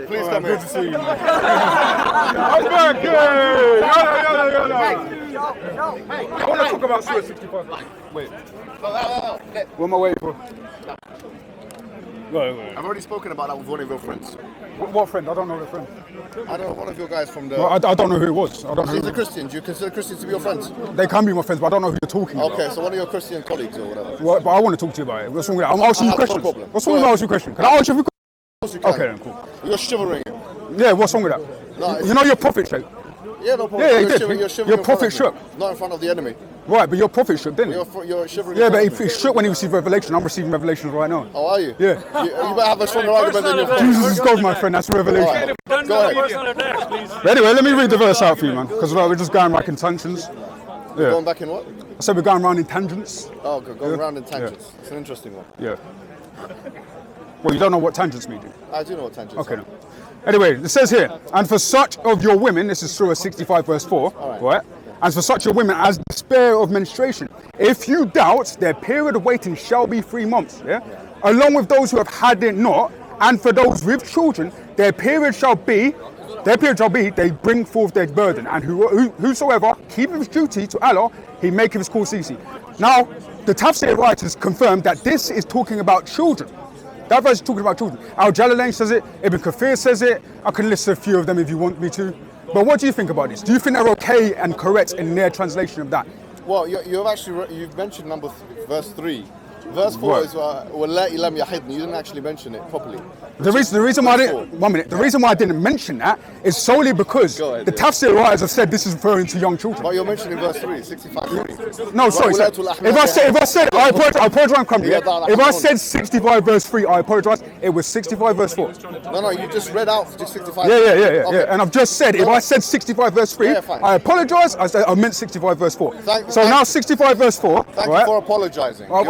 Please come here. Good to see you. I'm back. Yalla. I want to talk about Sura 65. Wait. What am I waiting for? Right. I've already spoken about that with one of your friends. What friend? I don't know the friend. I don't know, one of your guys from the... Well, I don't know who it was. I don't know. He's a Christian. Do you consider Christians to be your friends? They can be my friends, but I don't know who you're talking about. Okay, so one of your Christian colleagues or whatever. Well, but I want to talk to you about it. What's wrong with that? I'm asking you questions. No problem. What's wrong with asking you questions? Can I ask you a few questions? You Okay, then, cool. You're shivering. Yeah, what's wrong with that? No, you know your prophet shook? Yeah, no problem. Yeah, he you're did. shivering, you're shivering Your prophet shook. Not in front of the enemy. Right, but your prophet shook, didn't he? You're shivering. Yeah, but he shook when he received revelation. I'm receiving revelations right now. Oh, are you? Yeah. You better have a stronger argument than your friend. Jesus is God, my friend. That's revelation. Right. Go ahead. But anyway, let me read the verse out for you, man, because we're just going back in tangents. Yeah. Going back in what? I said we're going around in tangents. Oh, going around in tangents. It's an interesting one. Yeah. Well, you don't know what tangents mean, do you? I do know what tangents Okay. are. No. Anyway, it says here, and for such of your women, this is Surah 65 verse 4, right? And for such a women as despair of menstruation, if you doubt, their period of waiting shall be 3 months, along with those who have had it not, and for those with children, their period shall be, they bring forth their burden, and whosoever keepeth his duty to Allah, he maketh his cause easy. Now, the Tafsir writers confirm that this is talking about children. That verse is talking about children. Al-Jalalain says it, Ibn Kathir says it, I can list a few of them if you want me to. But what do you think about this? Do you think they're okay and correct in their translation of that? Well, you've mentioned verse 3. Verse 4 is وَاللَّائِ لَمْ يَحِضْنِ. You didn't actually mention it properly. The reason why I didn't mention that is solely because the Tafsir writers have said this is referring to young children. But you're mentioning verse 3, 65. No, sorry. If I said, I apologize, Crumbly. If I said 65 verse 3, I apologize. It was 65 verse 4. No, you just read out 65. Yeah. Okay. And I've just said, if I said 65 verse 3, I apologize. I meant 65 verse 4. Now 65 verse 4. Thank you for apologizing. I've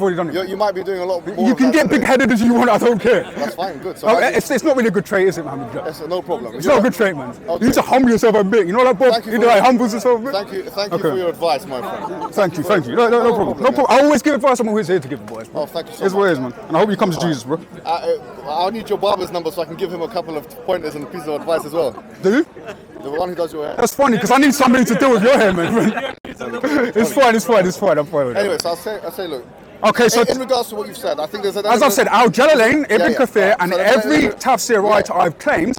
already done it. You might be doing a lot more. You can get big-headed as you want. I don't care. That's fine. Good. So it's not really a good trait, is it, Mohammed? No problem. It's not a good trait, man. Okay. You need to humble yourself a bit. You know that, Bob? You know, like humbles yourself a bit. Thank you for your advice, my friend. Thank you. No problem. I always give advice. I'm always here to give advice. Oh, thank you so much. It's what it is, man. And I hope you come to Jesus, bro. I need your barber's number so I can give him a couple of pointers and pieces of advice as well. Do you? The one who does your hair. That's funny, because I need somebody to deal with your hair, man. It's fine. I'm fine with it. Anyway, so I'll say, look. Okay, so in regards to what you've said, I think there's an as I've said, Al-Jalalain, Ibn Kathir, and every Tafsir writer I've claims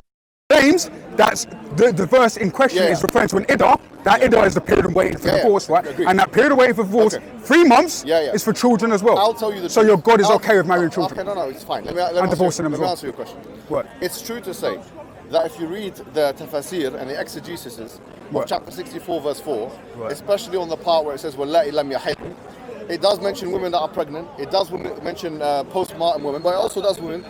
that the verse in question is referring to an iddah. That iddah is the period of waiting for divorce, right? And that period of waiting for divorce, 3 months, is for children as well. I'll tell you the so your God is okay with marrying children. Okay, no, it's fine. Let me answer your question. What? It's true to say that if you read the tafasir and the exegesis of chapter 64 verse 4, especially on the part where it says وَاللَّائِ لَمْ يَحِضْنِ, it does mention women that are pregnant, it does mention postpartum women, but it also does women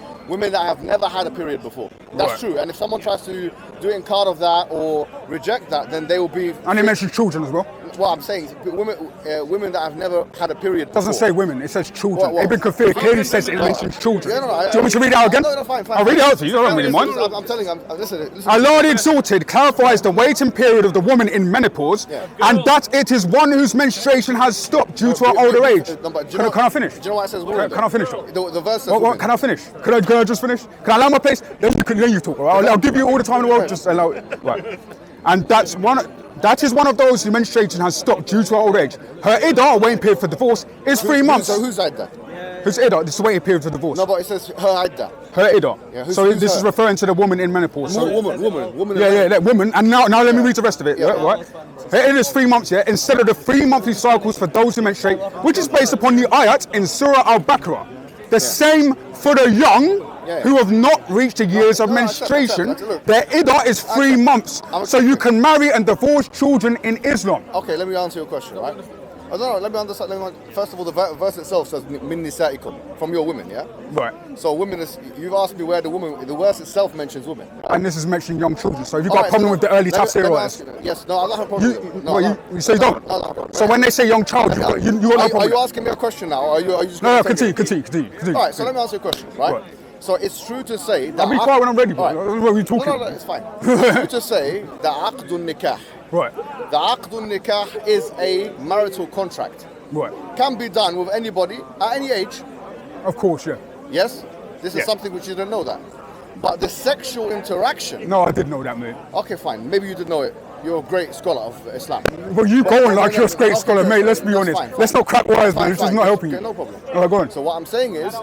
that have never had a period before. That's true. And if someone tries to do inkar of that or reject that, then they will be... And it mentions children as well. Well, I'm saying women that have never had a period before. It doesn't say women, it says children. Ibn Kathir clearly says it mentions children. Do you want me to read it out again? No, fine. I'll read it out to you, I don't really mind. I'm telling you, listen. Allah the Exalted clarifies the waiting period of the woman in menopause, and that it is one whose menstruation has stopped due to her older age. Can I finish? Do you know why it says women? Can I finish? The verse says women. Can I finish? Can I just finish? Can I allow my place? Then you talk, all right? I'll give you all the time in the world, just allow it. Right. And that is one of those whose menstruation has stopped due to her old age. Her iddah, waiting period for divorce, is 3 months. So who's iddah? Who's iddah? This is waiting period for divorce. No, but it says her iddah. Her iddah. Yeah, so this is referring to the woman in menopause. Woman. Yeah, woman. And now let me read the rest of it. Right? Her iddah is 3 months. Instead of the 3 monthly cycles for those who menstruate, which is based upon the ayat in Surah Al-Baqarah. The same for the young. Who have not reached the years of menstruation, their iddah is 3 months. So you can marry and divorce children in Islam. Okay, let me answer your question, right? I don't know, let me understand. First of all, the verse itself says min nisaikum, from your women, yeah? Right. So women is, you've asked me where the verse itself mentions women. Right? And this is mentioning young children. So have you got a problem with the early tafsir writers? Yes, no, I don't have a problem. You say you don't? No, so when they say young child, you got no problem. Are you asking me a question now? Or are you just no, continue. All right, so let me answer your question, right? So it's true to say that... I'll be quiet when I'm ready, bro. Right. What are you talking? No, it's fine. It's true to say that aqdun nikah. Right. The aqdun nikah is a marital contract. Right. Can be done with anybody at any age. Of course, yeah. Yes? This is something which you don't know that. But the sexual interaction. No, I did know that, mate. Okay, fine. Maybe you did know it. You're a great scholar of Islam. Well, you go on like you're a great scholar, mate. Let's be honest. Let's not crack wires, man. It's just not helping you. Okay, no problem. All right, go on. So what I'm saying is,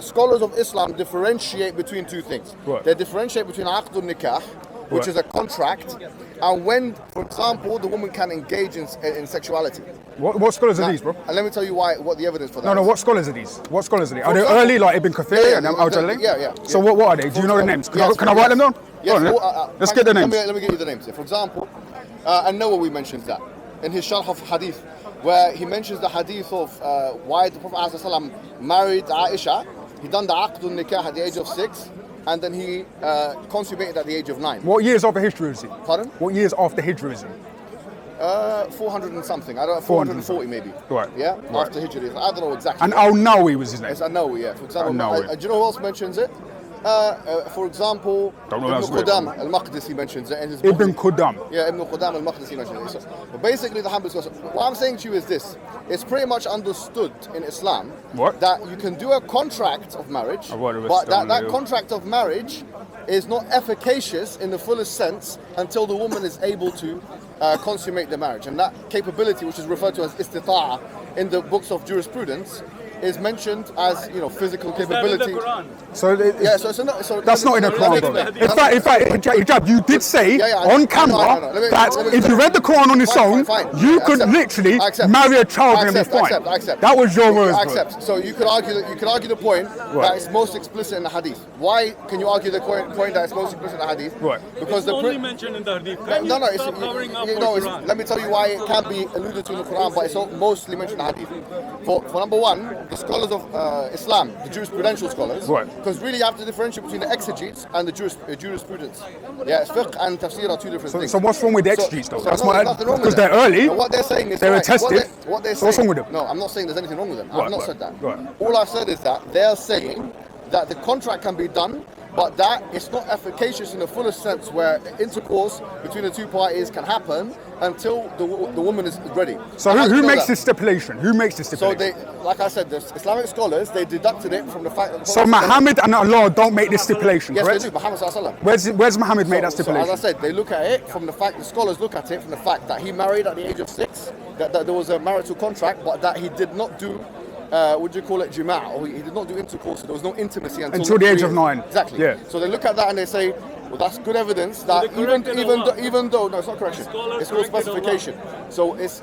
scholars of Islam differentiate between two things. Right. They differentiate between aqdun nikah, which is a contract, and when, for example, the woman can engage in sexuality. What scholars are these, bro? And let me tell you what the evidence for that is. No, what scholars are these? What scholars are these? Are they early, like Ibn Kathir and Al-Jalali? Yeah. So what are they? Do you know the names? Can I write them down? Yes. Let's get the names. Let me get you the names. For example, An-Nawawi mentions that in his Sharh of Hadith, where he mentions the hadith of why the Prophet ﷺ married Aisha. He done the aqdun nikah at the age of 6, and then he consummated at the age of 9. What years after Hijra is he? Pardon? What years after Hijra is he? 400 and something. I don't know, 440 maybe. Right. Yeah? Right. After Hijra. I don't know exactly. And Al-Nawawi was his name? It's An-Nawawi, yeah. For example, Al-Nawawi. do you know who else mentions it? For example, Ibn Qudam al-Maqdisi mentions it in his book. Ibn Qudam. Yeah, Ibn Qudam al-Maqdisi mentions it. But basically, the Hanbali scholars, what I'm saying to you is this: it's pretty much understood in Islam that you can do a contract of marriage, but that contract of marriage is not efficacious in the fullest sense until the woman is able to consummate the marriage, and that capability, which is referred to as istita'a in the books of jurisprudence, is mentioned as physical capability. So that's not in the Quran, bro. In fact, Hijab, you did say on camera that if you read the Quran on its own, you could literally marry a child and be fine. That was your words, bro. So you could argue the point that it's most explicit in the Hadith. Why can you argue the point that it's most explicit in the Hadith? Right. Because it's only mentioned in the Hadith. Let me tell you why it can be alluded to in the Quran, but it's mostly mentioned in the Hadith. For number one, the scholars of Islam, the jurisprudential scholars, because really you have to differentiate between the exegetes and the jurisprudence. Yeah, fiqh and tafsir are two different things. So what's wrong with the exegetes though? That's nothing wrong because they're early. What they're saying is they're attested. What they're saying, what's wrong with them? No, I'm not saying there's anything wrong with them. Right, I've not said that. Right. All I've said is that they're saying that the contract can be done, but that it's not efficacious in the fullest sense where intercourse between the two parties can happen until the woman is ready. So who makes this stipulation? Who makes this stipulation? So like I said, the Islamic scholars, they deducted it from the fact that... So Muhammad and Allah don't make this stipulation, yes, correct? They do. Muhammad sallallahu alaihi wasallam. Where's Muhammad made that stipulation? So as I said, they look at it from the fact, the scholars look at it from the fact that he married at the age of 6, that there was a marital contract, but that he did not do what do you call it, jima', or he did not do intercourse, so there was no intimacy until the age of 9. Exactly. Yeah. So they look at that and they say, well, that's good evidence that even though no, it's not correction, it's called specification. So it's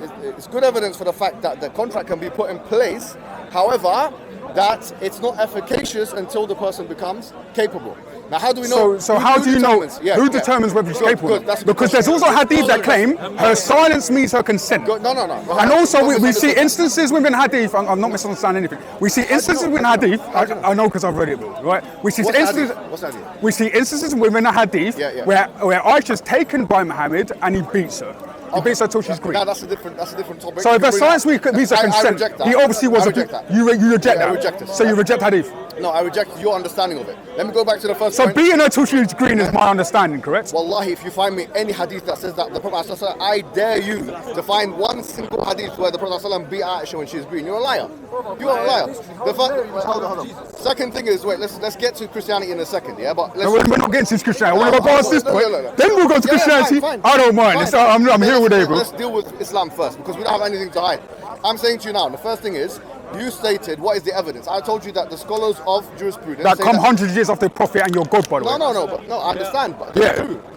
good evidence for the fact that the contract can be put in place. However, that it's not efficacious until the person becomes capable. Now, how do we know? So how do you know who determines whether she's capable? Because there's also hadith that claim her silence means her consent. No. And also we see instances within hadith. I'm not misunderstanding anything. We see instances within hadith. I know because I've read it, right? We see instances. What's hadith? We see instances within a hadith where Aisha's taken by Muhammad and he beats her. He beats her till she's green. No, that's a different topic. So if her silence means her consent, he obviously was you reject that. I reject it. So you reject hadith. No, I reject your understanding of it. Let me go back to the first point. point. So beating her till she's green is my understanding, correct? Wallahi, if you find me any hadith that says that the Prophet ﷺ, I dare you to find one single hadith where the Prophet ﷺ beat Aisha when she's green. You're a liar. You are a liar. Hold on. Second thing is, let's get to Christianity in a second, yeah? But we're not getting to Christianity. I want to go past this point. Then we'll go to Christianity. Fine. I don't mind. I'm here with Abel. Let's deal with Islam first because we don't have anything to hide. I'm saying to you now, the first thing is, you stated what is the evidence. I told you that the scholars of jurisprudence that come hundreds of years after the Prophet and your God, by the way. No, I understand. But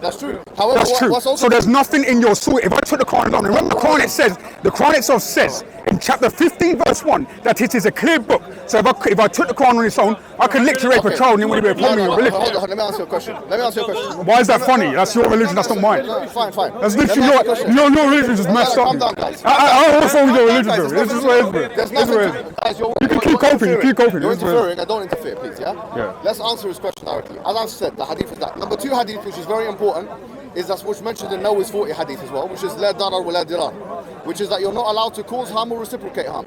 that's true. However, that's true. So there's nothing in your Surah. If I took the Quran down, remember the Quran itself says in chapter 15 verse 1 that it is a clear book. So if I took the Quran on its own, I could literally rape a child and it wouldn't be a problem in your religion. Hold on, let me answer your question. Why is that funny? That's your religion, that's not mine. Fine. That's literally your religion is messed up. What's wrong with your religion, bro? This is where it is. You can keep coping. You're interfering. I don't interfere, please, yeah? Let's answer his question directly. As I've said, the hadith is that. Number 2 hadith, which is very important, is that's what's mentioned in Nawawi's 40 hadith as well, which is la darar wa la dirar, which is that you're not allowed to cause harm or reciprocate harm.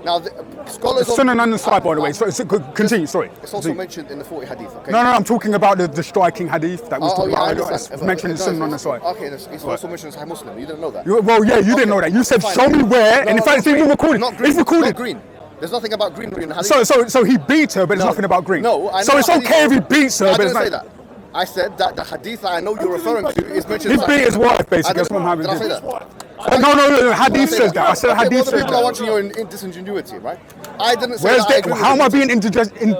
Now, the scholars... It's Sunan on the side, by the way. So continue, sorry. It's also mentioned in the 40 hadith, okay? No, I'm talking about the striking hadith that was talking about. It's mentioned in Sunan on the side. Okay, it's also mentioned in Sahih Muslim. You didn't know that. You didn't know that. You said, show me where, and in fact, it's even recorded. Not green. It's recorded. Not green. There's nothing about greenery in the hadith. So he beat her, but there's nothing about green. No, I know. So it's okay if he beats her, I but didn't it's say not. that. I said that the hadith that I know you're referring to is mentioned. He beat his wife, basically. That's what I'm Did I say having. that? No. Hadith says that. I said Okay, hadith well, the says people are that. watching your disingenuity, right? I didn't say Where's that. that? How am I being indigestion?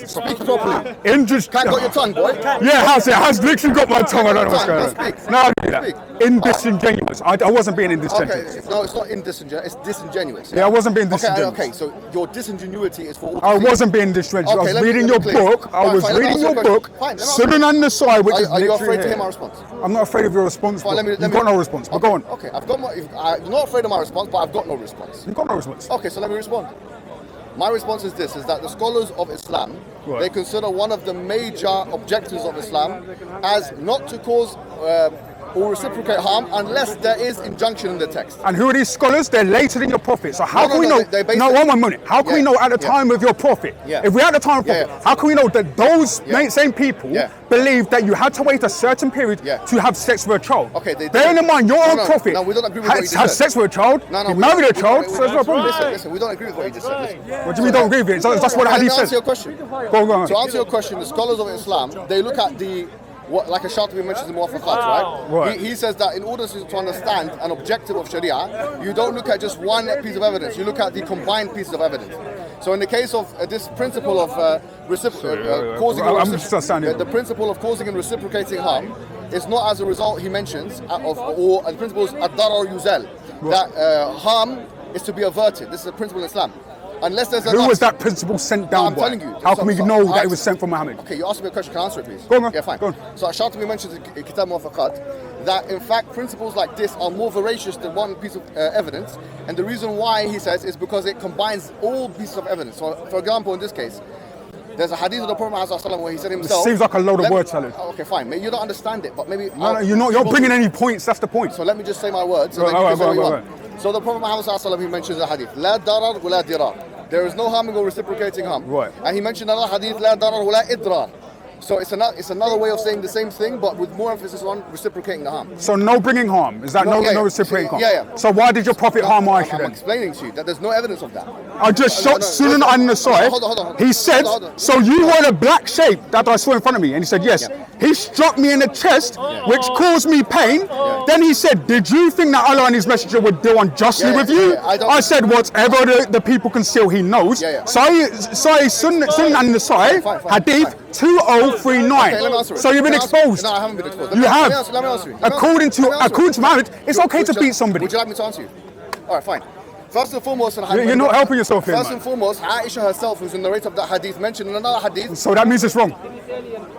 Speak properly. Can't got your tongue, boy. Yeah, has literally got my tongue. I don't know what's going on. Speak. No, I do that. Indisingenuous. I wasn't being indisingenuous. Okay, no, it's not indisingenuous. It's disingenuous. Yeah, I wasn't being disingenuous. Okay, so your disingenuity is for all. I wasn't being disingenuous. I was reading your book. I was reading your book. Sunan an-Nasa'i, which is Are you afraid to here. hear my response? I'm not afraid of your response. You've got no response. But go on. Okay, I'm not afraid of my response, but I've got no response. You've got no response. Okay, so let me respond. My response is this: is that the scholars of Islam, Right. they consider one of the major objectives of Islam as not to cause or reciprocate harm unless there is injunction in the text. And who are these scholars? They're later than your prophet. So how No, can we no, know? they No, one minute. How can we know at the Yeah. time of your prophet? Yeah. If we're at the time of prophet, Yeah. how can we know that those Yeah. same people Yeah. believe that you had to wait a certain period Yeah. to have sex with a child? Okay, they bearing in mind your own prophet No, we don't agree with what you just had said. sex with a child, No, he we married a don't- child, we so there's no problem. Listen, we don't agree with what you just said. Listen. What do you mean don't agree with it? That's what the Let me hadith answer says. your question. Go on. To answer your question, the scholars of Islam, they look at like a Shatibi mentions in Muwafaqat, right? Right. He says that in order to understand an objective of Sharia, you don't look at just one piece of evidence, you look at the combined pieces of evidence. So in the case of this principle of causing the principle of causing and reciprocating harm is not as a result he mentions or the principle is ad-darar yuzal, that harm is to be averted. This is a principle in Islam. Unless there's Who was that principle sent down I'm by? telling you. How can we know that it was sent from Muhammad? Okay, you asked me a question. Can I answer it, please? Go on. Yeah, fine. Go on. So Shatibi mentions in Kitab Muwafaqat that in fact principles like this are more veracious than one piece of evidence, and the reason why he says is because it combines all pieces of evidence. So, for example, in this case, there's a hadith of the Prophet ﷺ where he said himself. It seems like a load of word salad. Okay, fine. Maybe you don't understand it, but maybe. No, you're bringing any points. That's the point. So let me just say my words. So, so the Prophet Muhammad ﷺ, he mentions a hadith: La darar wa la dirar. There is no harming or reciprocating harm. Right. And he mentioned another hadith: La darar wa la idrar. So it's another way of saying the same thing, but with more emphasis on reciprocating the harm. So no bringing harm. Is that no reciprocating harm? Yeah. So why did your prophet harm Aisha I'm then? explaining to you that there's no evidence of that. I just shot Sunan an-Nasa'i. Hold on. He said, so you were a black shape that I saw in front of me. And he said, yes. Yeah. He struck me in the chest, which caused me pain. Then he said, did you think that Allah and his messenger would deal unjustly with you? I said, whatever the people conceal, he knows. Sunan an-Nasa'i, hadith 2039. So you've been exposed. No, I haven't been exposed. You have. Let me answer you. According to Muhammad, it's okay to beat somebody. Would you like me to answer you? All right, fine. First and foremost, you're not helping yourself here, First and foremost, Aisha herself, who's the narrator of that hadith, mentioned in another hadith. So that means it's wrong.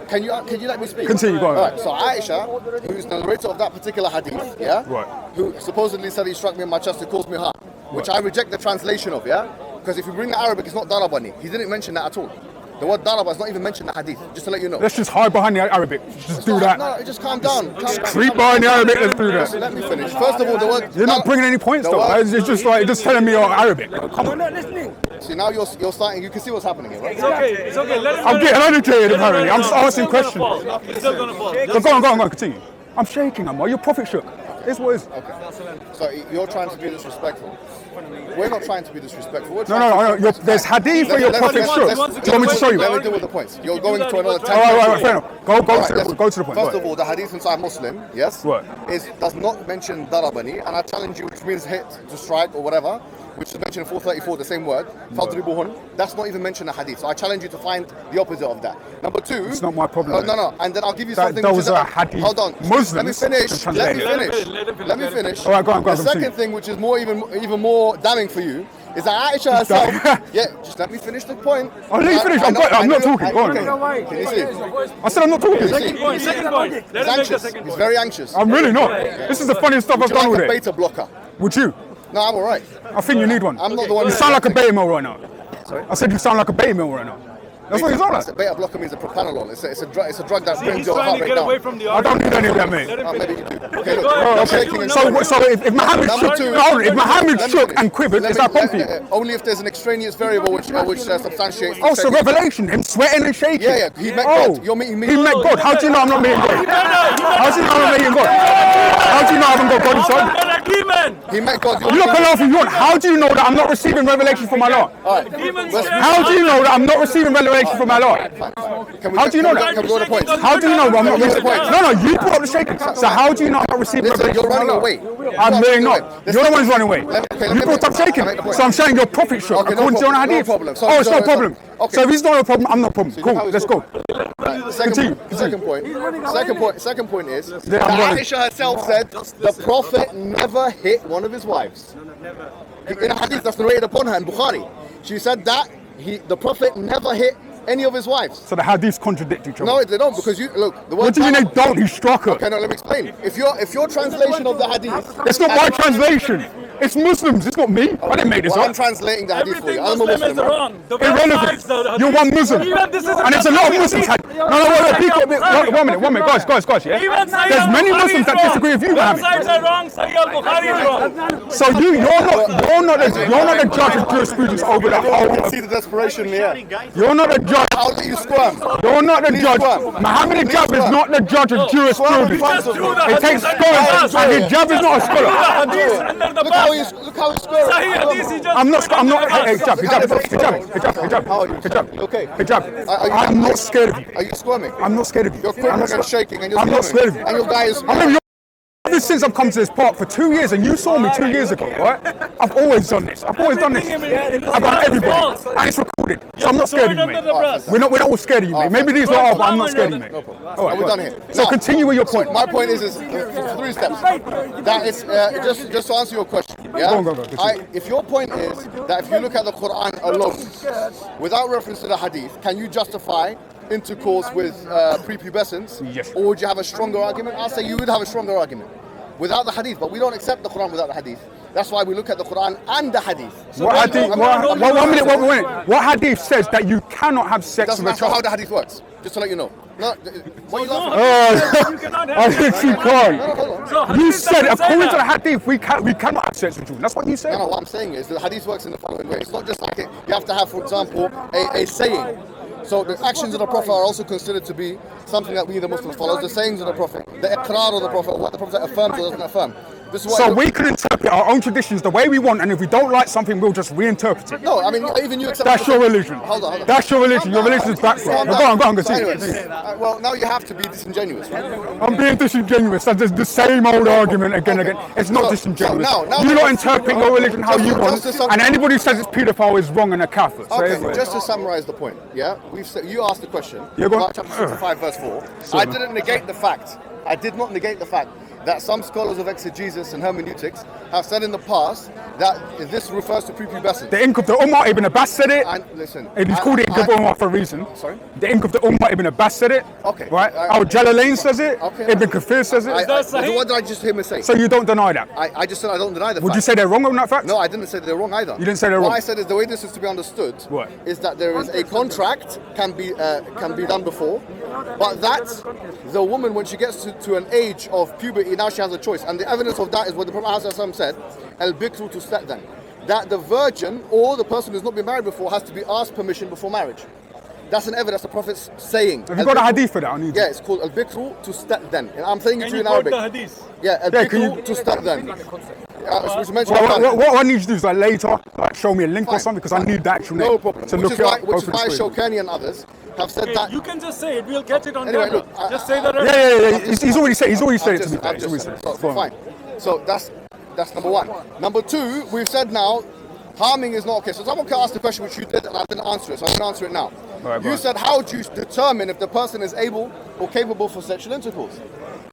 Can you let me speak? Continue, go on. All right, so Aisha, who's the narrator of that particular hadith, yeah, right, who supposedly said he struck me in my chest, it caused me harm, which I reject the translation of, yeah, because if you bring the Arabic, it's not darabani. He didn't mention that at all. The word daraba is not even mentioned in the hadith, just to let you know. Let's just hide behind the Arabic. Just do that. No, just calm down. Creep behind the Arabic, let's do that. Let me finish. First of all, the word... You're not bringing any points though. It's just like, just telling me you're Arabic. Come on. not listening. See, now you're starting, you can see what's happening here, right? It's okay. I'm getting educated apparently. I'm just asking questions. It's still gonna fall. Go on, continue. I'm shaking, Ammar. Your prophet shook. It's what it is. Okay. So you're trying to be disrespectful. We're not trying to be disrespectful. No. There's hadith where your prophet shook. Do you want me to show you? Let me deal with the points. You're going to another tangent. All right, fair enough. Go to the point. First of all, the hadith inside Muslim, yes, right, does not mention darabani, and I challenge you, which means hit, to strike, or whatever, which is mentioned in 434, the same word, fadribuhun. That's not even mentioned in the hadith. So I challenge you to find the opposite of that. Number two. It's not my problem. No. And then I'll give you something. Those are hadith. Hold on. Muslims. Let me finish. Let me finish. All right, go on. The second thing, which is even more damning for you, is that Aisha herself. Yeah, just let me finish the point. I'll let you finish. I'm not talking. Go on. Can you see? I said I'm not talking. Second point. He's anxious. He's very anxious. I'm really not. This is the funniest stuff I've done all day. Beta blocker. Would you? No, I'm alright. I think you need one. I'm not the one. You sound like a beta male right now. Sorry? I said you sound like a beta male right now. That's what you sound like. Beta blocker means a propranolol. It's a drug that brings He's your trying heart to rate get down. away from the I don't need any of that, mate. Maybe you do. Okay, look. Okay. So if Muhammad shook, if Muhammad shook and quivered, is that bumpy? Only if there's an extraneous variable which substantiates. Oh, so revelation, him sweating and shaking. Yeah. He met God. You're meeting me. He met God. How do you know I'm not meeting God? How do you know I'm not meeting God? How do you know I haven't got God inside? Demon. He met God. You look laughing. You want? How do you know that I'm not receiving revelation from Allah? All right. How do you know that I'm not receiving revelation from Allah? How do you know that? Can we go to points? How do you know that I'm not receiving? No, you brought up the shaking. So how do you know I'm not receiving Listen, revelation you're from running Allah? away. I'm really not. You're the one who's running away. You brought up shaking. So I'm saying your prophet shook according to your hadith. No problem. Oh, it's no problem. Okay. So if it's not a problem, I'm not a problem. Cool. Let's go. Second point is that Aisha herself said the Prophet never hit one of his wives. In a hadith that's narrated upon her in Bukhari, she said that the Prophet never hit any of his wives. So the hadiths contradict each other. No, they don't, because you look. The word what do you mean they don't? He struck her. Okay, no, let me explain. If your translation of the hadith, it's not my translation. It's Muslims. It's not me. I didn't make this up. I'm translating the hadith for you. I'm a Muslim Muslim. is wrong. Irrelevant. You're one Muslim. And there's a lot of Muslims. No, one minute, guys, yeah? There's many Muslims that disagree with you, Mohammed. Sides are wrong, Sahih al-Bukhari is wrong. So you're not the judge of jurisprudence over the whole. See the desperation in the air. You're not the judge. I'll let you squirm. You're not the judge. Muhammad Hijab is not the judge of jurisprudence. It takes scholars, and Hijab is not a scholar. Look how he's squirming. I'm not. Hey, Hijab. Okay. Hijab. I'm not scared of you. Are you squirming? I'm not scared of you. You're quivering and shaking, and you're I'm not scared of you. And your guy is. Ever since I've come to this park for 2 years, and you saw me 2 years ago, right? I've always done this. I've done everybody, and it's recorded. So I'm not scared of you, mate. We're not all scared of you, mate. Maybe these are, but I'm not scared of you, mate. No problem. All right, we're done here. So continue with your point. My point is 3 steps. That is just to answer your question. Yeah. Go. If your point is that if you look at the Quran alone, without reference to the Hadith, can you justify intercourse with prepubescents? Yes. Or would you have a stronger argument? I'll say you would have a stronger argument without the Hadith, but we don't accept the Quran without the Hadith. That's why we look at the Quran and the Hadith. What Hadith? One minute. What Hadith says that you cannot have sex Doesn't with a matter how child? the Hadith works. Just to let you know. No, what are you laughing at? I literally can't. Hold on. You said according to the Hadith we cannot have sex with children. That's what you said. No, what I'm saying is the Hadith works in the following way. It's not just like you have to have, for example, a saying. So the actions of the Prophet are also considered to be something that we the Muslims follow. The sayings of the Prophet, the iqrar of the Prophet, what the Prophet affirms or doesn't affirm. This is what So we can interpret our own traditions the way we want, and if we don't like something, we'll just reinterpret it. No, I mean, even you accept... That's your religion. Hold on. That's your religion. Your religion is backwards. Go on, continue. Anyways, well, now you have to be disingenuous, right? I'm being disingenuous. That's the same old argument again. It's not disingenuous. You don't interpret your religion how you want, and anybody who says it's paedophile is wrong and a Catholic. Okay, just to summarize the point, yeah? You asked the question about chapter 65, verse 4. I didn't negate the fact. I did not negate the fact that some scholars of exegesis and hermeneutics have said in the past that this refers to prepubescence. The ink of the Ummah, Ibn Abbas said it. And listen, It's called the ink of the Ummah for a reason. Sorry? The ink of the Ummah, Ibn Abbas said it. Okay. Right? Al-Jalalain says it. Okay. Ibn Kathir says it. So what did I just hear me say? So you don't deny that? I just said I don't deny the fact. Would you say they're wrong on that fact? No, I didn't say they're wrong either. You didn't say they're wrong? What I said is the way this is to be understood is that there is a contract can be done before, but that the woman, when she gets to an age of puberty, now she has a choice. And the evidence of that is what the Prophet ﷺ said, al-bikru tusta'dhan, that the virgin or the person who's not been married before has to be asked permission before marriage. That's an evidence the Prophet's saying. Have you got a hadith for that? Yeah, it's called al-bikru tusta'dhan. And I'm saying it to you in Arabic. Yeah, al-bikru tusta'dhan. What I need you to do is later, show me a link or something, because I need the actual name. No problem. To Which look is it up. why Shawkani and others have said that. You can just say it. We'll get it on Anyway, camera. look, just say that. Yeah. He's already said it to me. Fine. So that's number one. Number two, we've said now, harming is not okay. So someone can ask the question which you did, and I didn't answer it, so I'm going to answer it now. You said, how do you determine if the person is able or capable for sexual intercourse?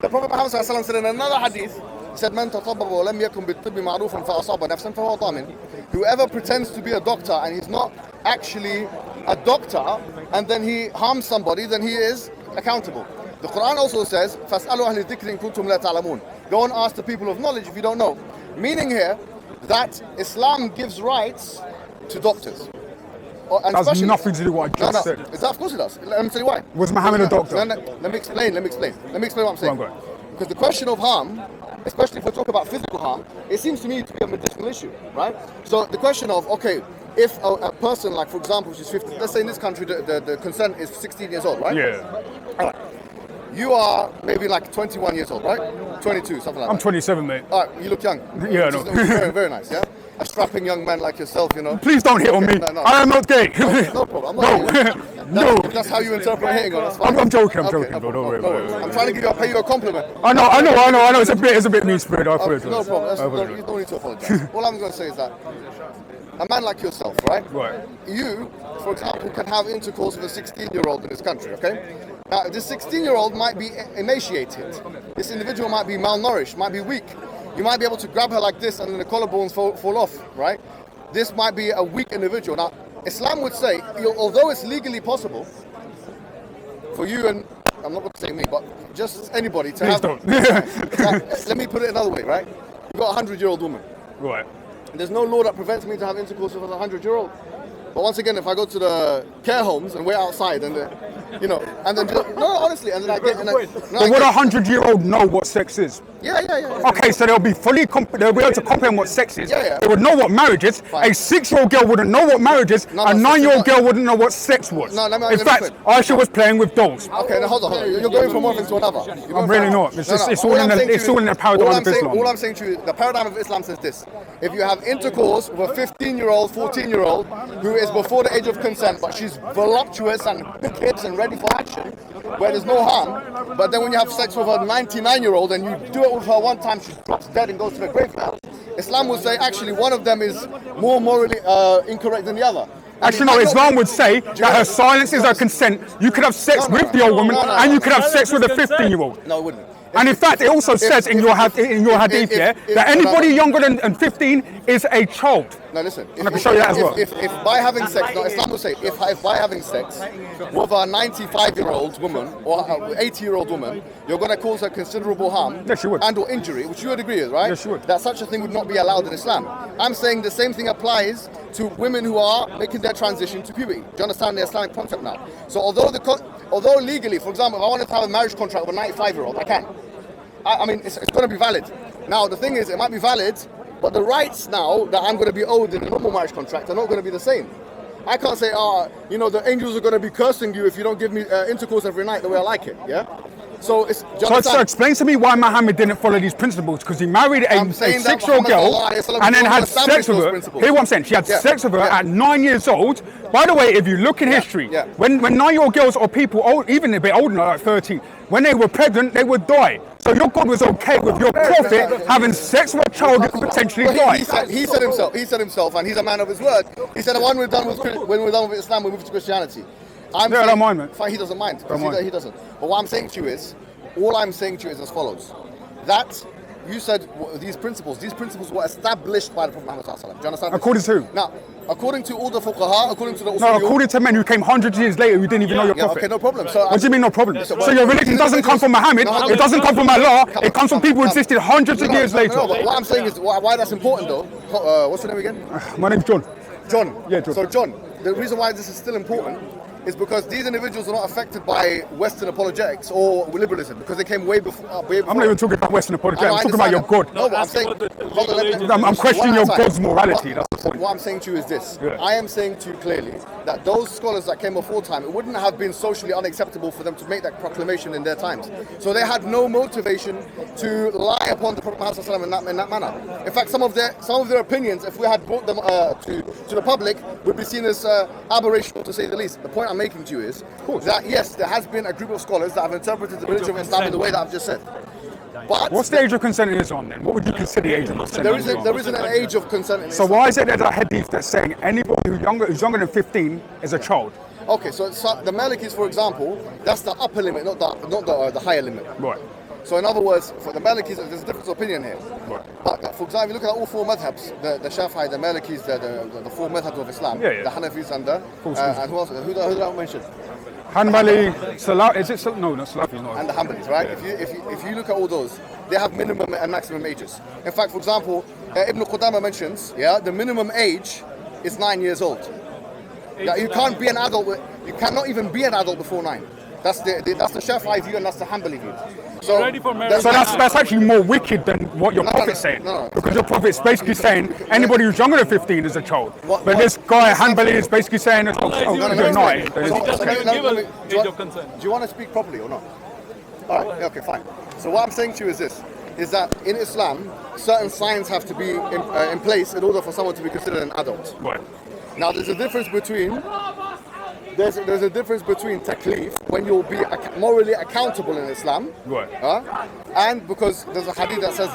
The Prophet Muhammad said in another hadith, he said, "Man tatabbaba wa lam yakun bit-tibbi ma'rufan fa asaba nafsan fa huwa dhamin." Whoever pretends to be a doctor and he's not actually a doctor, and then he harms somebody, then he is accountable. The Quran also says, "Fas'alu ahli dhikri in kuntum la ta'lamun." Go and ask the people of knowledge if you don't know. Meaning here that Islam gives rights to doctors. That's nothing to do with what I just said. Of course it does. Let me tell you why. Was Muhammad a doctor? Let me explain. Let me explain what I'm saying. Go on. Because the question of harm, especially if we talk about physical harm, it seems to me to be a medicinal issue, right? So the question of, okay, if a person, like for example, she's 50, let's say in this country the consent is 16 years old, right? Yeah. All right. You are maybe like 21 years old, right? 22, something like that. I'm 27, mate. All right, you look young. Yeah, no. Very, very nice, yeah? A strapping young man like yourself, you know. Please don't hit on me. No. I am not gay. No problem. I'm not No. If that's how you interpret hitting on, that's fine. I'm joking, Okay, bro. Don't worry about it. I'm trying to pay you a compliment. I know. It's a bit mean-spirited. I apologize. No problem. You don't need to apologize. All I'm going to say is that a man like yourself, right? Right. You, for example, can have intercourse with a 16-year-old in this country, okay? Now, this 16-year-old might be emaciated. This individual might be malnourished, might be weak. You might be able to grab her like this and then the collarbones fall off, right? This might be a weak individual. Now, Islam would say, although it's legally possible for you and, I'm not going to say me, but just anybody to have... don't. Let me put it another way, right? You've got a 100-year-old woman. Right. There's no law that prevents me to have intercourse with a 100-year-old. But once again, if I go to the care homes and wait outside and, and then honestly, and then I get... But would a 100-year-old know what sex is? Yeah. Okay, so they'll be they'll be able to comprehend what sex is. Yeah. They would know what marriage is. Fine. A 6-year-old girl wouldn't know what marriage is. No, a 9-year-old so- girl wouldn't know what sex was. No, let me In fact, quit. Aisha was playing with dolls. Okay, now hold on. You're going from one thing to another. I'm really not. It's all in the paradigm of Islam. All I'm saying to you, the paradigm of Islam says this. If you have intercourse with a 15-year-old, 14-year-old who is before the age of consent, but she's voluptuous and big hips and ready for action, where there's no harm, but then when you have sex with a 99-year-old and you do it with her one time, she drops dead and goes to the graveyard, Islam will say actually one of them is more morally incorrect than the other. Actually, no, Islam would say that her silence is her consent. You could have sex with the old woman and you could have sex with a 15-year-old. No, it wouldn't. And in fact, it also says in your hadith here that anybody younger than 15 is a child. Now listen, I can show you that as well. If by having sex, no, Islam will say, if by having sex with a 95-year-old woman or an 80-year-old woman, you're going to cause her considerable harm Yes, you would. and or injury, which you would agree with, right? Yes, you would. That such a thing would not be allowed in Islam. I'm saying the same thing applies to women who are making their transition to puberty. Do you understand the Islamic concept now? So although legally, for example, if I wanted to have a marriage contract with a 95-year-old, I can. I mean, it's going to be valid. Now, the thing is, it might be valid, but the rights now that I'm going to be owed in a normal marriage contract are not going to be the same. I can't say, the angels are going to be cursing you if you don't give me intercourse every night the way I like it, yeah? So, So explain to me why Muhammad didn't follow these principles, because he married a 6-year-old girl and then had sex with her. Hear what I'm saying? She had sex with her at 9 years old. By the way, if you look in history, when 9-year-old girls or people, even a bit older, like 13, when they were pregnant, they would die. So your God was okay with your prophet having sex with a child that could potentially die. He said himself, and he's a man of his word. He said, when we're done with Islam, we move to Christianity. I don't mind, man. Fine, he doesn't mind. He doesn't. But what I'm saying to you is, as follows. That you said these principles were established by the Prophet Muhammad sallallahu alaihi wasallam. Do you understand? According to who? Now, according to all the fuqaha, according to the usuliyun. No, according to men who came hundreds of years later who didn't even know your prophet. Okay, no problem. So what do you mean no problem? So your religion doesn't come from Muhammad, it doesn't come from Allah, it comes from people who existed hundreds of years later. No, but what I'm saying is why that's important though. What's your name again? My name's John. John. Yeah, John. So John, the reason why this is still important is because these individuals are not affected by Western apologetics or liberalism because they came way before. I'm not even talking about Western apologetics. I'm talking about your God. No, but I'm saying. I'm questioning your God's morality. What I'm saying to you is this. Yeah. I am saying to you clearly that those scholars that came before time, it wouldn't have been socially unacceptable for them to make that proclamation in their times. So they had no motivation to lie upon the Prophet Muhammad in that manner. In fact, some of their opinions, if we had brought them to the public, would be seen as aberrational to say the least. The point I'm making to you is that yes, there has been a group of scholars that have interpreted the religion of Islam in the way that I've just said. But what's the age of consent in Islam then? What would you consider the age of consent? There isn't an age of consent in Islam. So why is it that a hadith that's saying anybody who's younger than 15 is a child? Okay, so the Malikis, for example, that's the upper limit, not the higher limit. Right. So in other words, for the Malikis, there's a difference of opinion here. Right. But for example, you look at all four madhabs, the Shafi'i, the Malikis, the four madhabs of Islam, the Hanafis and and who else? Who did I mention? Hanbali, Salah, is it no, not Salafi, no. And the Hanbalis, right? Yeah. If you look at all those, they have minimum and maximum ages. In fact, for example, Ibn Qudama mentions, the minimum age is 9 years old. You can't be an adult. You cannot even be an adult before 9. That's the Shafi'i view and that's the Hanbali view. So that's actually more wicked than what your prophet's saying. No. Because your prophet's basically saying anybody who's younger than 15 is a child. But this guy, Hanbali, is basically saying Do you want to speak properly or not? All right, okay, fine. So what I'm saying to you is this, is that in Islam, certain signs have to be in place in order for someone to be considered an adult. Right. Now, there's a difference between taklif, when you'll be morally accountable in Islam, Right. And because there's a hadith that says,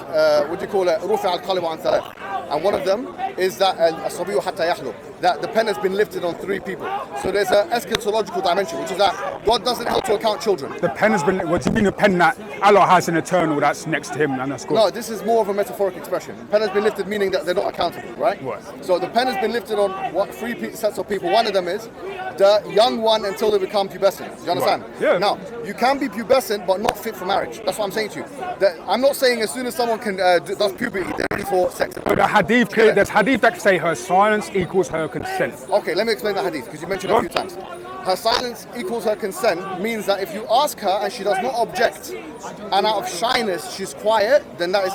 what do you call it, rufi al-qalib an thalath, and one of them is that as-sabiyu hatta yahlub, that the pen has been lifted on 3 people. So there's an eschatological dimension, which is that God doesn't help to account children. The pen has been, what do you mean the pen that Allah has an eternal that's next to him and that's good? No, this is more of a metaphoric expression. The pen has been lifted, meaning that they're not accountable, right? Right. So the pen has been lifted on 3 sets of people. One of them is the young one until they become pubescent. Do you understand? Right. Yeah. Now, you can be pubescent but not fit for marriage. That's what I'm saying to you. That I'm not saying as soon as someone can does puberty, they're ready for sex. But the hadith, there's hadith that say her silence equals her consent. Okay, let me explain the hadith because you mentioned it a few times. Her silence equals her consent means that if you ask her and she does not object, and out of shyness she's quiet, then that is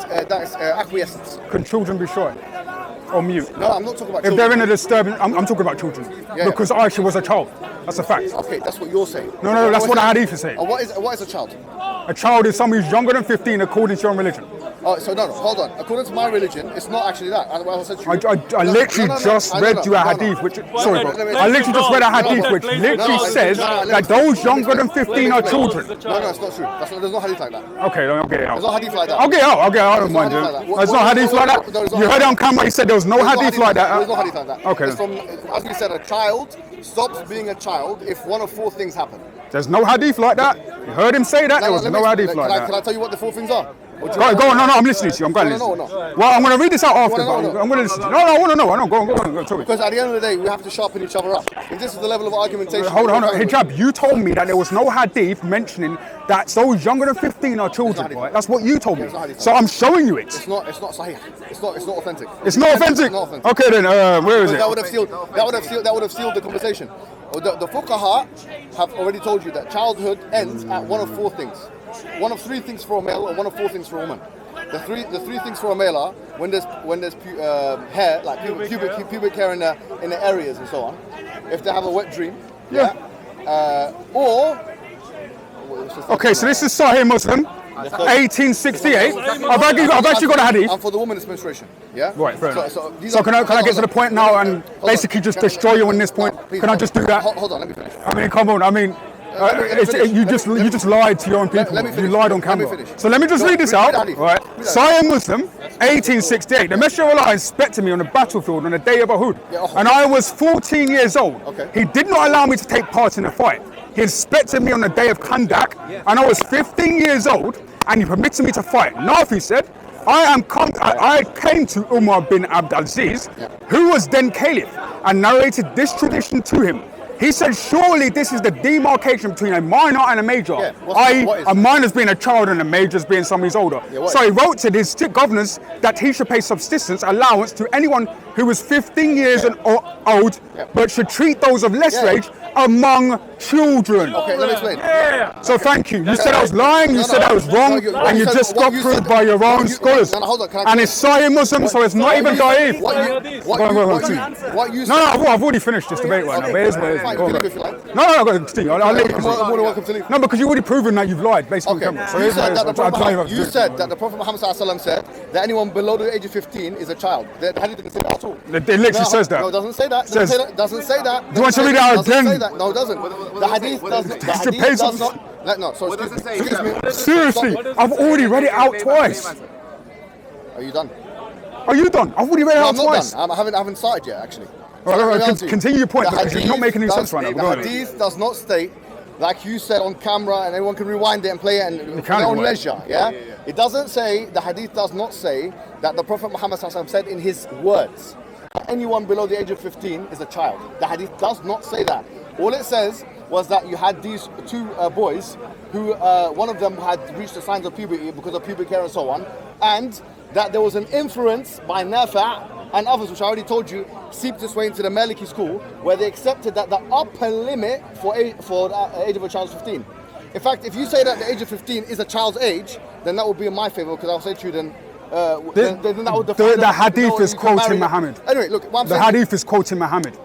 acquiescence. Can children be shy or mute? No, I'm not talking about If children. they're in a disturbing, I'm talking about children. Yeah. Because Aisha was a child. That's a fact. Okay, that's what you're saying. No, that's what the hadith is saying. And what is a child? A child is someone who's younger than 15 according to your own religion. Oh, so no, hold on. According to my religion, it's not actually that. I said to you. I literally just read you a hadith which, sorry bro, I literally just read a hadith which literally says that those younger than 15 are children. No, it's not true. There's no hadith like that. Okay, I'll get it out. There's no hadith like that. I'll get it out, I don't mind it. There's no hadith like that? You heard it on camera, he said there was no hadith like that. There's no hadith like that. Okay. It's from, as we said, a child stops being a child if one of 4 things happen. There's no hadith like that. You heard him say that, there was no hadith like that. Can I tell you what the 4 things are? Go on, no, I'm listening to you. I'm going to listen. No. Well, I'm going to read this out after, No. but I'm going to listen to you. No, I want to know. Go on, tell me. Because at the end of the day, we have to sharpen each other up. If this is the level of argumentation... Hold on, Hijab, you told me that there was no hadith mentioning that those younger than 15 are children, right? That's what you told me. So I'm showing you it. It's not sahih. It's not authentic. It's not authentic? It's not authentic. Okay then, where is it? That would have sealed the conversation. The fuqaha have already told you that childhood ends at one of 4 things. One of 3 things for a male and one of 4 things for a woman. The three things for a male are when there's hair, like pubic hair in the areas and so on. If they have a wet dream, or okay, so this is Sahih Muslim, 1868. I've actually got a hadith. And for the woman, it's menstruation. Yeah. Right. Fair enough. So can I get to the point now and basically just destroy you on this point? Can I just do that? Hold on, let me finish. I mean, come on. I mean. You just lied to your own people. You lied on camera. So let me just read this out. Right. Sahih Muslim, 1868. The Messenger of Allah inspected me on the battlefield on the day of Uhud, and I was 14 years old. Okay. He did not allow me to take part in the fight. He inspected me on the day of Khandak, and I was 15 years old, and he permitted me to fight. Nafi said, I came to Umar bin Abd al-Aziz, who was then caliph, and narrated this tradition to him. He said, surely this is the demarcation between a minor and a major, i.e. a minor's being a child and a major's being somebody who's older. So he wrote to his strict governors that he should pay subsistence allowance to anyone who was 15 years and old, but should treat those of less age among children. Okay, let me explain. So thank you. You said I was lying, you said I was wrong, and you just got proved by your own scholars. And it's Sahih Muslim, so it's not even Da'if. What you said... No, I've already finished this debate right now. But it is what it is. No, I've got to continue. I'll let you continue. No, because you've already proven that you've lied, based on camera. So you said that the Prophet Muhammad said that anyone below the age of 15 is a child. The hadith didn't say that at all. It literally says that. No, it doesn't say that. Doesn't say that. Do you want to read it out again? No, it doesn't. The hadith does not. No, so excuse me. Seriously, I've already read it out twice. Are you done? Are you done? I've already read it out twice. I'm not done. I haven't started yet, actually. Continue your point, because you're not making any sense right now. The hadith does not state, like you said on camera, and anyone can rewind it and play it and their own leisure. Yeah? It doesn't say, the hadith does not say that the Prophet Muhammad said in his words, anyone below the age of 15 is a child. The hadith does not say that. All it says was that you had these 2 boys who, one of them had reached the signs of puberty because of pubic hair and so on, and that there was an inference by Nafi' and others, which I already told you, seeped its way into the Maliki school, where they accepted that the upper limit for the age of a child is 15. In fact, if you say that the age of 15 is a child's age, then that would be in my favor, because I'll say to you then that would define the hadith is quoting Muhammad. Anyway, look, what I'm saying, the hadith is quoting Muhammad.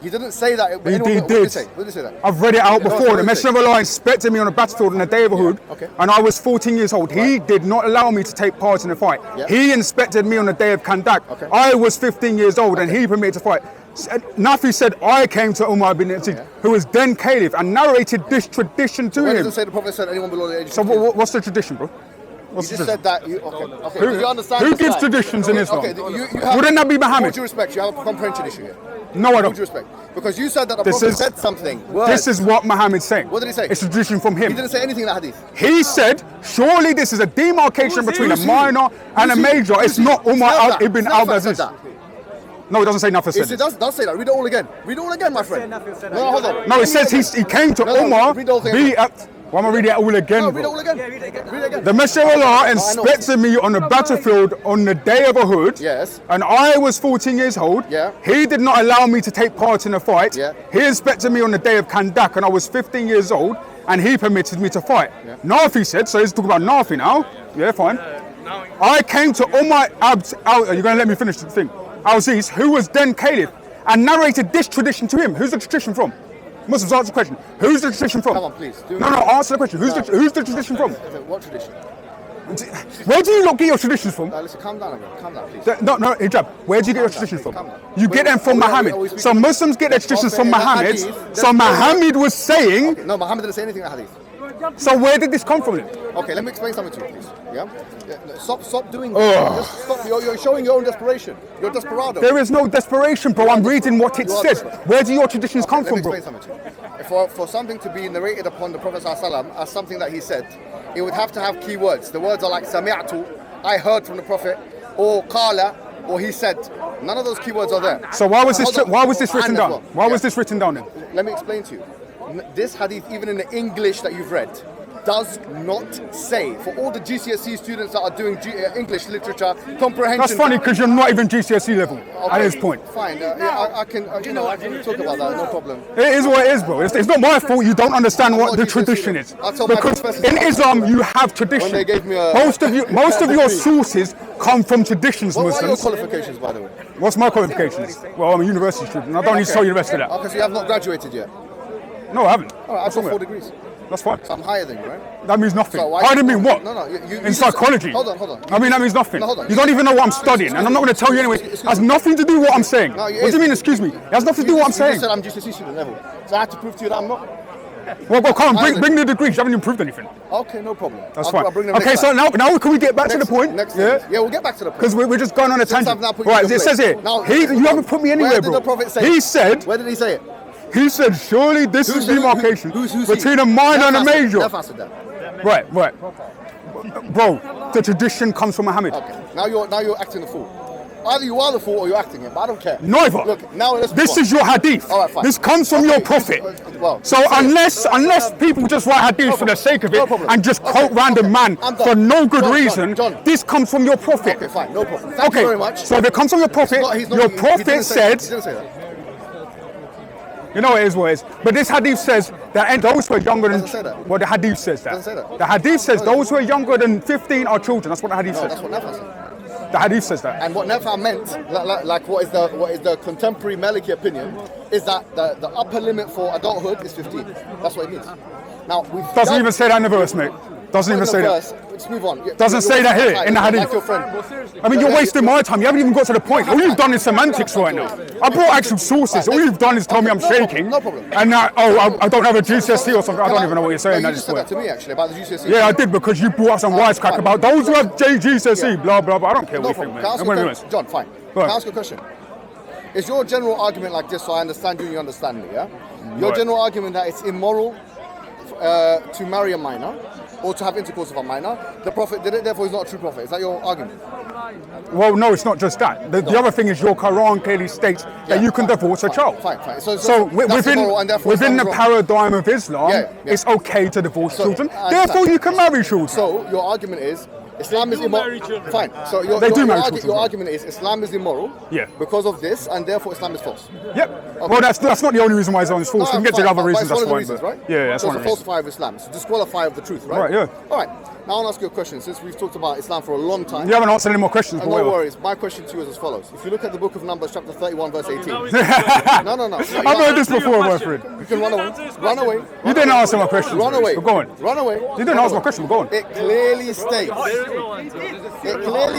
He didn't say that. He What did did. he say? What did he say that? I've read it out No, before. what The did he Messenger of Allah inspected me on the battlefield on the day of Uhud, okay. and I was 14 years old. He did not allow me to take part in the fight. Yeah. He inspected me on the day of Kandak. Okay. I was 15 years old, and he permitted to fight. Nafi said, I came to Umar bin Yazid, who was then caliph, and narrated this tradition to Where him. doesn't say the Prophet said anyone below the age of So 15? what's the tradition, bro? You What's the just tradition? said that. Okay. Who- you understand who this gives guy? traditions in Islam? Okay, you have, Wouldn't that be Muhammad? With all due respect, you have a comprehension issue here. No, I With all don't. due respect. Because you said that the This Prophet is- said something. This is what Muhammad's saying. What did he say? It's a tradition from him. He didn't say anything in that hadith. He said, surely this is a demarcation between a minor and a major. It's not Umar ibn al-Aziz. No, it doesn't say nothing. It does say that. Read it all again. Read it all again, my friend. No, hold on. No, it says he came to Umar. Read the whole thing. Why am I reading it all again? No, read it bro? all again. Read it again. The Messenger of Allah inspected me on the battlefield on the day of Uhud. Yes. And I was 14 years old. Yeah. He did not allow me to take part in the fight. Yeah. He inspected me on the day of Kandak, and I was 15 years old, and he permitted me to fight. Yeah. Nafi said, so he's talking about Nafi now. Yeah, fine. I came to Umar are you going to let me finish the thing? Al-Aziz, who was then caliph, and narrated this tradition to him. Who's the tradition from? Muslims, answer the question. Who's the tradition from? Come on, please. No, answer the question. Who's the tradition from? What tradition? Where do you lot get your traditions from? Listen, calm down, bro. Calm down, please. No, hijab. Where do you get your traditions from? Calm down. You get them from Muhammad. So Muslims get their traditions from Muhammad. So Muhammad was saying. No, Muhammad didn't say anything in that hadith. So where did this come from then? Okay, let me explain something to you, please. Yeah? No, stop doing that. Just stop. You're showing your own desperation. You're desperado. There is no desperation, bro. I'm reading what it says. Where do your traditions come from, Let me bro? explain something to you. For something to be narrated upon the Prophet ﷺ as something that he said, it would have to have key words. The words are like sami'tu, I heard from the Prophet, or qala, or he said. None of those key words are there. So why was this written And as down? well. Why was this written down then? Let me explain to you. This hadith, even in the English that you've read, does not say, for all the GCSE students that are doing English literature comprehension. That's funny because you're not even GCSE level at this point. Fine, I can talk about that, no problem. It is what it is, bro. It's not my fault you don't understand what the tradition is. Because in Islam you have tradition. When they gave me Most of your sources come from traditions, What are your Muslims. qualifications, by the way? What's my qualifications? Well, I'm a university student. I don't need to tell you the rest of that. Okay, so you have not graduated yet? No, I haven't. All right, I've What's got wrong 4 with it? degrees. That's fine. So I'm higher than you, right? That means nothing. So why- I didn't mean what? No, you In just- psychology. Hold on. I mean, that means nothing. No, hold on. You don't even know what I'm studying, and I'm not going to tell you anyway. It has nothing to do with what I'm saying. No, What it do is. you mean, excuse me? It has nothing to do with what I'm You saying. just said I'm GCSE student level. So I have to prove to you that I'm not? Well, come on, bring the degrees. You haven't improved anything. Okay, no problem. That's I'll fine. bring them Okay, next so time. now can we get back to the point? Next Yeah. time. Yeah, we'll get back to the point. Because we're just going on a Since tangent. I've now put you Right, in your it says place. here. Now, You haven't put me anywhere, where did bro. the Prophet say He it? said. Where did he say it? He said, surely this is demarcation Who's between a minor and a major. Never answered that. Right. Bro, the tradition comes from Muhammad. Okay. Now you're acting the fool. Either you are the fool or you're acting it, but I don't care. Neither. Look, now let's This move on. is your hadith. All right, fine. This comes from Okay, your prophet. well, So unless people just write hadith for the sake of it No problem. and just quote Okay, random okay. man I'm done. for no good John, reason, John. this comes from your prophet. Okay, fine, no problem. Thank you very much. So if it comes from your prophet, He's not- your he prophet didn't say- said, He didn't say that. you know it is what it is. But this hadith says that those who are younger than, Doesn't say that. well, the hadith says that. Doesn't say that. The hadith says those who are younger than 15 are children. That's what the hadith No, says. that's what Nafa said. The hadith says that. And what Nafa meant, like what is the contemporary Maliki opinion, is that the upper limit for adulthood is 15. That's what it means. Now we've Doesn't even say that in the verse, mate. Doesn't even say that. Let's move on. Doesn't say that here in the hadith. Like your friend. I mean, you're wasting my time. You haven't even got to the point. All you've done is semantics right now. I brought actual sources. All you've done is tell me I'm shaking. No problem. And now, I don't have a GCSE or something. I don't even know what you're saying No, at you this just said that point. to me actually about the GCSE. Yeah, I did because you brought up some wisecrack about those who have GCSE, blah, blah, blah. I don't care No what you problem. think, Can I man. ask I'm you a gonna be question? honest. John, fine. Go Can I on. ask you a question? Is your general argument like this, so I understand you and you understand me, yeah? Your Right. general argument that it's immoral to marry a minor or to have intercourse with a minor, the Prophet did it, therefore he's not a true prophet. Is that your argument? Well, no, it's not just that. The other thing is your Quran clearly states that you can divorce a child. Fine. So that's immoral and therefore within the Islam is wrong. paradigm of Islam, Yeah. it's okay to divorce children. I Therefore, understand. you can marry children. So your argument is Islam is immoral. marry children. Fine. So your, They your, do your, marry argu- children. your argument is Islam is immoral Yeah. because of this, and therefore Islam is false. Yep. Well, that's not the only reason why Islam is false. We can get to the other But reasons. it's That's one of the fine. reasons, but- right? Yeah, that's so one it's of a the reasons. falsifier of Islam. It's a disqualifier of the truth, right? Right, yeah. All right. Now I'll ask you a question. Since we've talked about Islam for a long time. You haven't answered any more questions. No worries. My question to you is as follows. If you look at the book of Numbers, chapter 31, verse 18. No. I've heard this before, my friend. You can run away. Run away. You didn't answer my question. Run away. Go on. Run away. You didn't answer my question. Go on. It clearly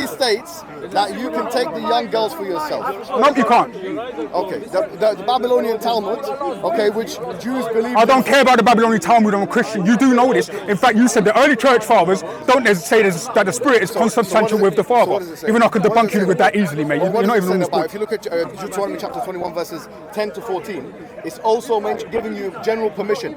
states that you can take the young girls for yourself. No, you can't. Okay. The Babylonian Talmud, okay, which Jews believe. I don't care about the Babylonian Talmud. I'm a Christian. You do know this. In fact, you said the early church fathers don't say that the Spirit is consubstantial with the Father. Even I could debunk you with that easily, mate. You're not even on this book. If you look at Deuteronomy chapter 21, verses 10 to 14, it's also giving you general permission.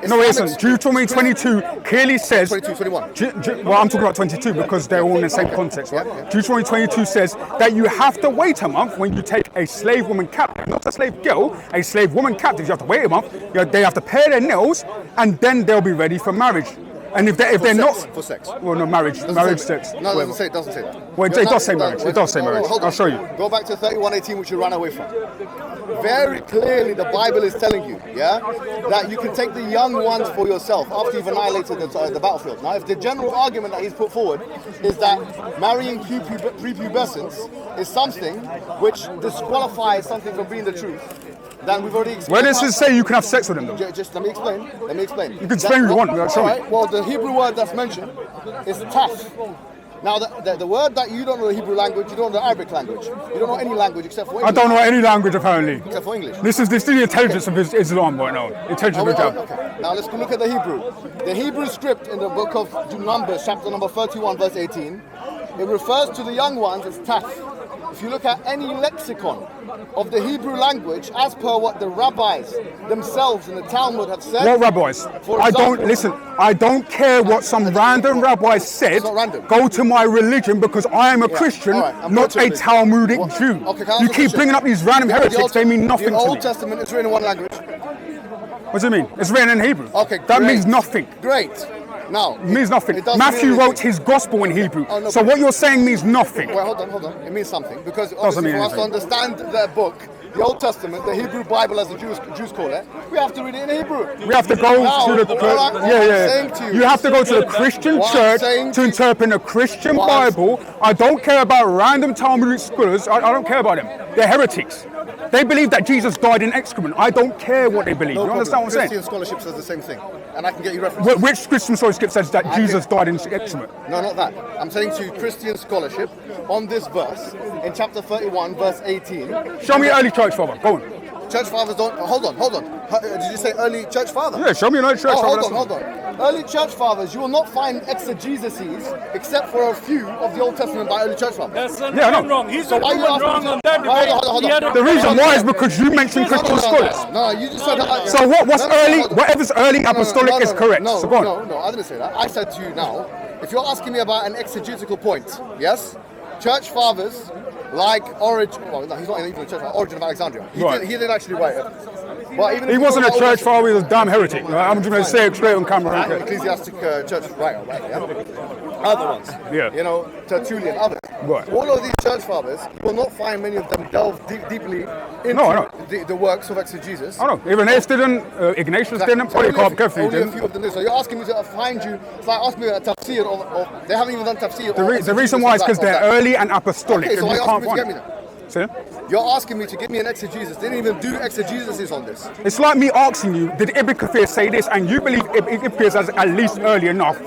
No, it isn't. Deuteronomy 22 clearly says... 22, 21. Well, I'm talking about 22 because they're all in the same context, right? Deuteronomy 22 says that you have to wait a month when you take a slave woman captive, not a slave girl, a slave woman captive. You have to wait a month. They have to pare their nails, and then they'll be ready for marriage. And if they're not for sex, well, no, marriage, sex. No, it doesn't say that. Well, it does say marriage. It does say marriage. I'll show you. Go back to 31:18, which you ran away from. Very clearly, the Bible is telling you, that you can take the young ones for yourself after you've annihilated the battlefield. Now, if the general argument that he's put forward is that marrying prepubescents is something which disqualifies something from being the truth, then we've already explained. Where does it say you can have sex with them, though? Just let me explain. You can explain what you want. Show me. Well, the Hebrew word that's mentioned is taf. Now, the word that you don't know the Hebrew language, you don't know the Arabic language. You don't know any language except for English. I don't know any language, apparently. Except for English. This is the intelligence of Islam right now. Intelligence of Hijab. Okay. Now, let's look at the Hebrew. The Hebrew script in the book of Numbers, chapter number 31, verse 18, it refers to the young ones as taf. If you look at any lexicon of the Hebrew language, as per what the rabbis themselves in the Talmud have said. What rabbis? I don't care what some random rabbi said. It's not random. Go to my religion because I am a Christian, not a Talmudic Jew. Okay, you keep bringing up these random heretics, they mean nothing to me. The Old Testament is written in one language. What does it mean? It's written in Hebrew. Okay, that means nothing. Great. Now, it means nothing. Matthew wrote his gospel in Hebrew. So what you're saying means nothing. Well, hold on. It means something because obviously for us to understand their book, the Old Testament, the Hebrew Bible, as the Jews call it, we have to read it in Hebrew. We have to go to the You have to go to the Christian church to interpret a Christian Bible. I don't care about random Talmudic scholars. I don't care about them. They're heretics. They believe that Jesus died in excrement. I don't care what they believe. You understand what I'm saying? Christian scholarship says the same thing, and I can get you references. Which Christian scholarship says that Jesus died in excrement? No, not that. I'm saying to you Christian scholarship on this verse in chapter 31, verse 18. Show me early church father. Go on. Church fathers don't. Hold on. Did you say early church father? Yeah, show me an early church father. Hold on. Early church fathers, you will not find exegeses except for a few of the Old Testament by early church fathers. I know. Wrong. He's so why wrong on that. Hold on. The reason why is because you mentioned Christian scholars. No, you just said that. So what's early? Whatever's early apostolic is correct. So go on. No, I didn't say that. I said to you now, if you're asking me about an exegetical point, yes, church fathers like Origin. Well, no, he's not even a church father. Origin of Alexandria. He didn't actually write it. But even he wasn't a church father, he was a damn heretic. I'm just going to say it straight on camera. Ecclesiastic church writer, right? Yeah? Other ones. Yeah. You know, Tertullian, others. Right. All of these church fathers, you will not find many of them delve deeply into the works of exegesis. I know. Even Ace didn't, Ignatius didn't, Polycarp Kefri didn't. Only a few of them did. So you're asking me to find you, it's like asking me a tafsir of they haven't even done tafsir. The reason why is because they're early and apostolic. Okay, so why are you asking me to get me that? See? You're asking me to give me an exegesis. They didn't even do exegesis on this. It's like me asking you, did Ibn Kathir say this? And you believe Ibn Kathir is at least early enough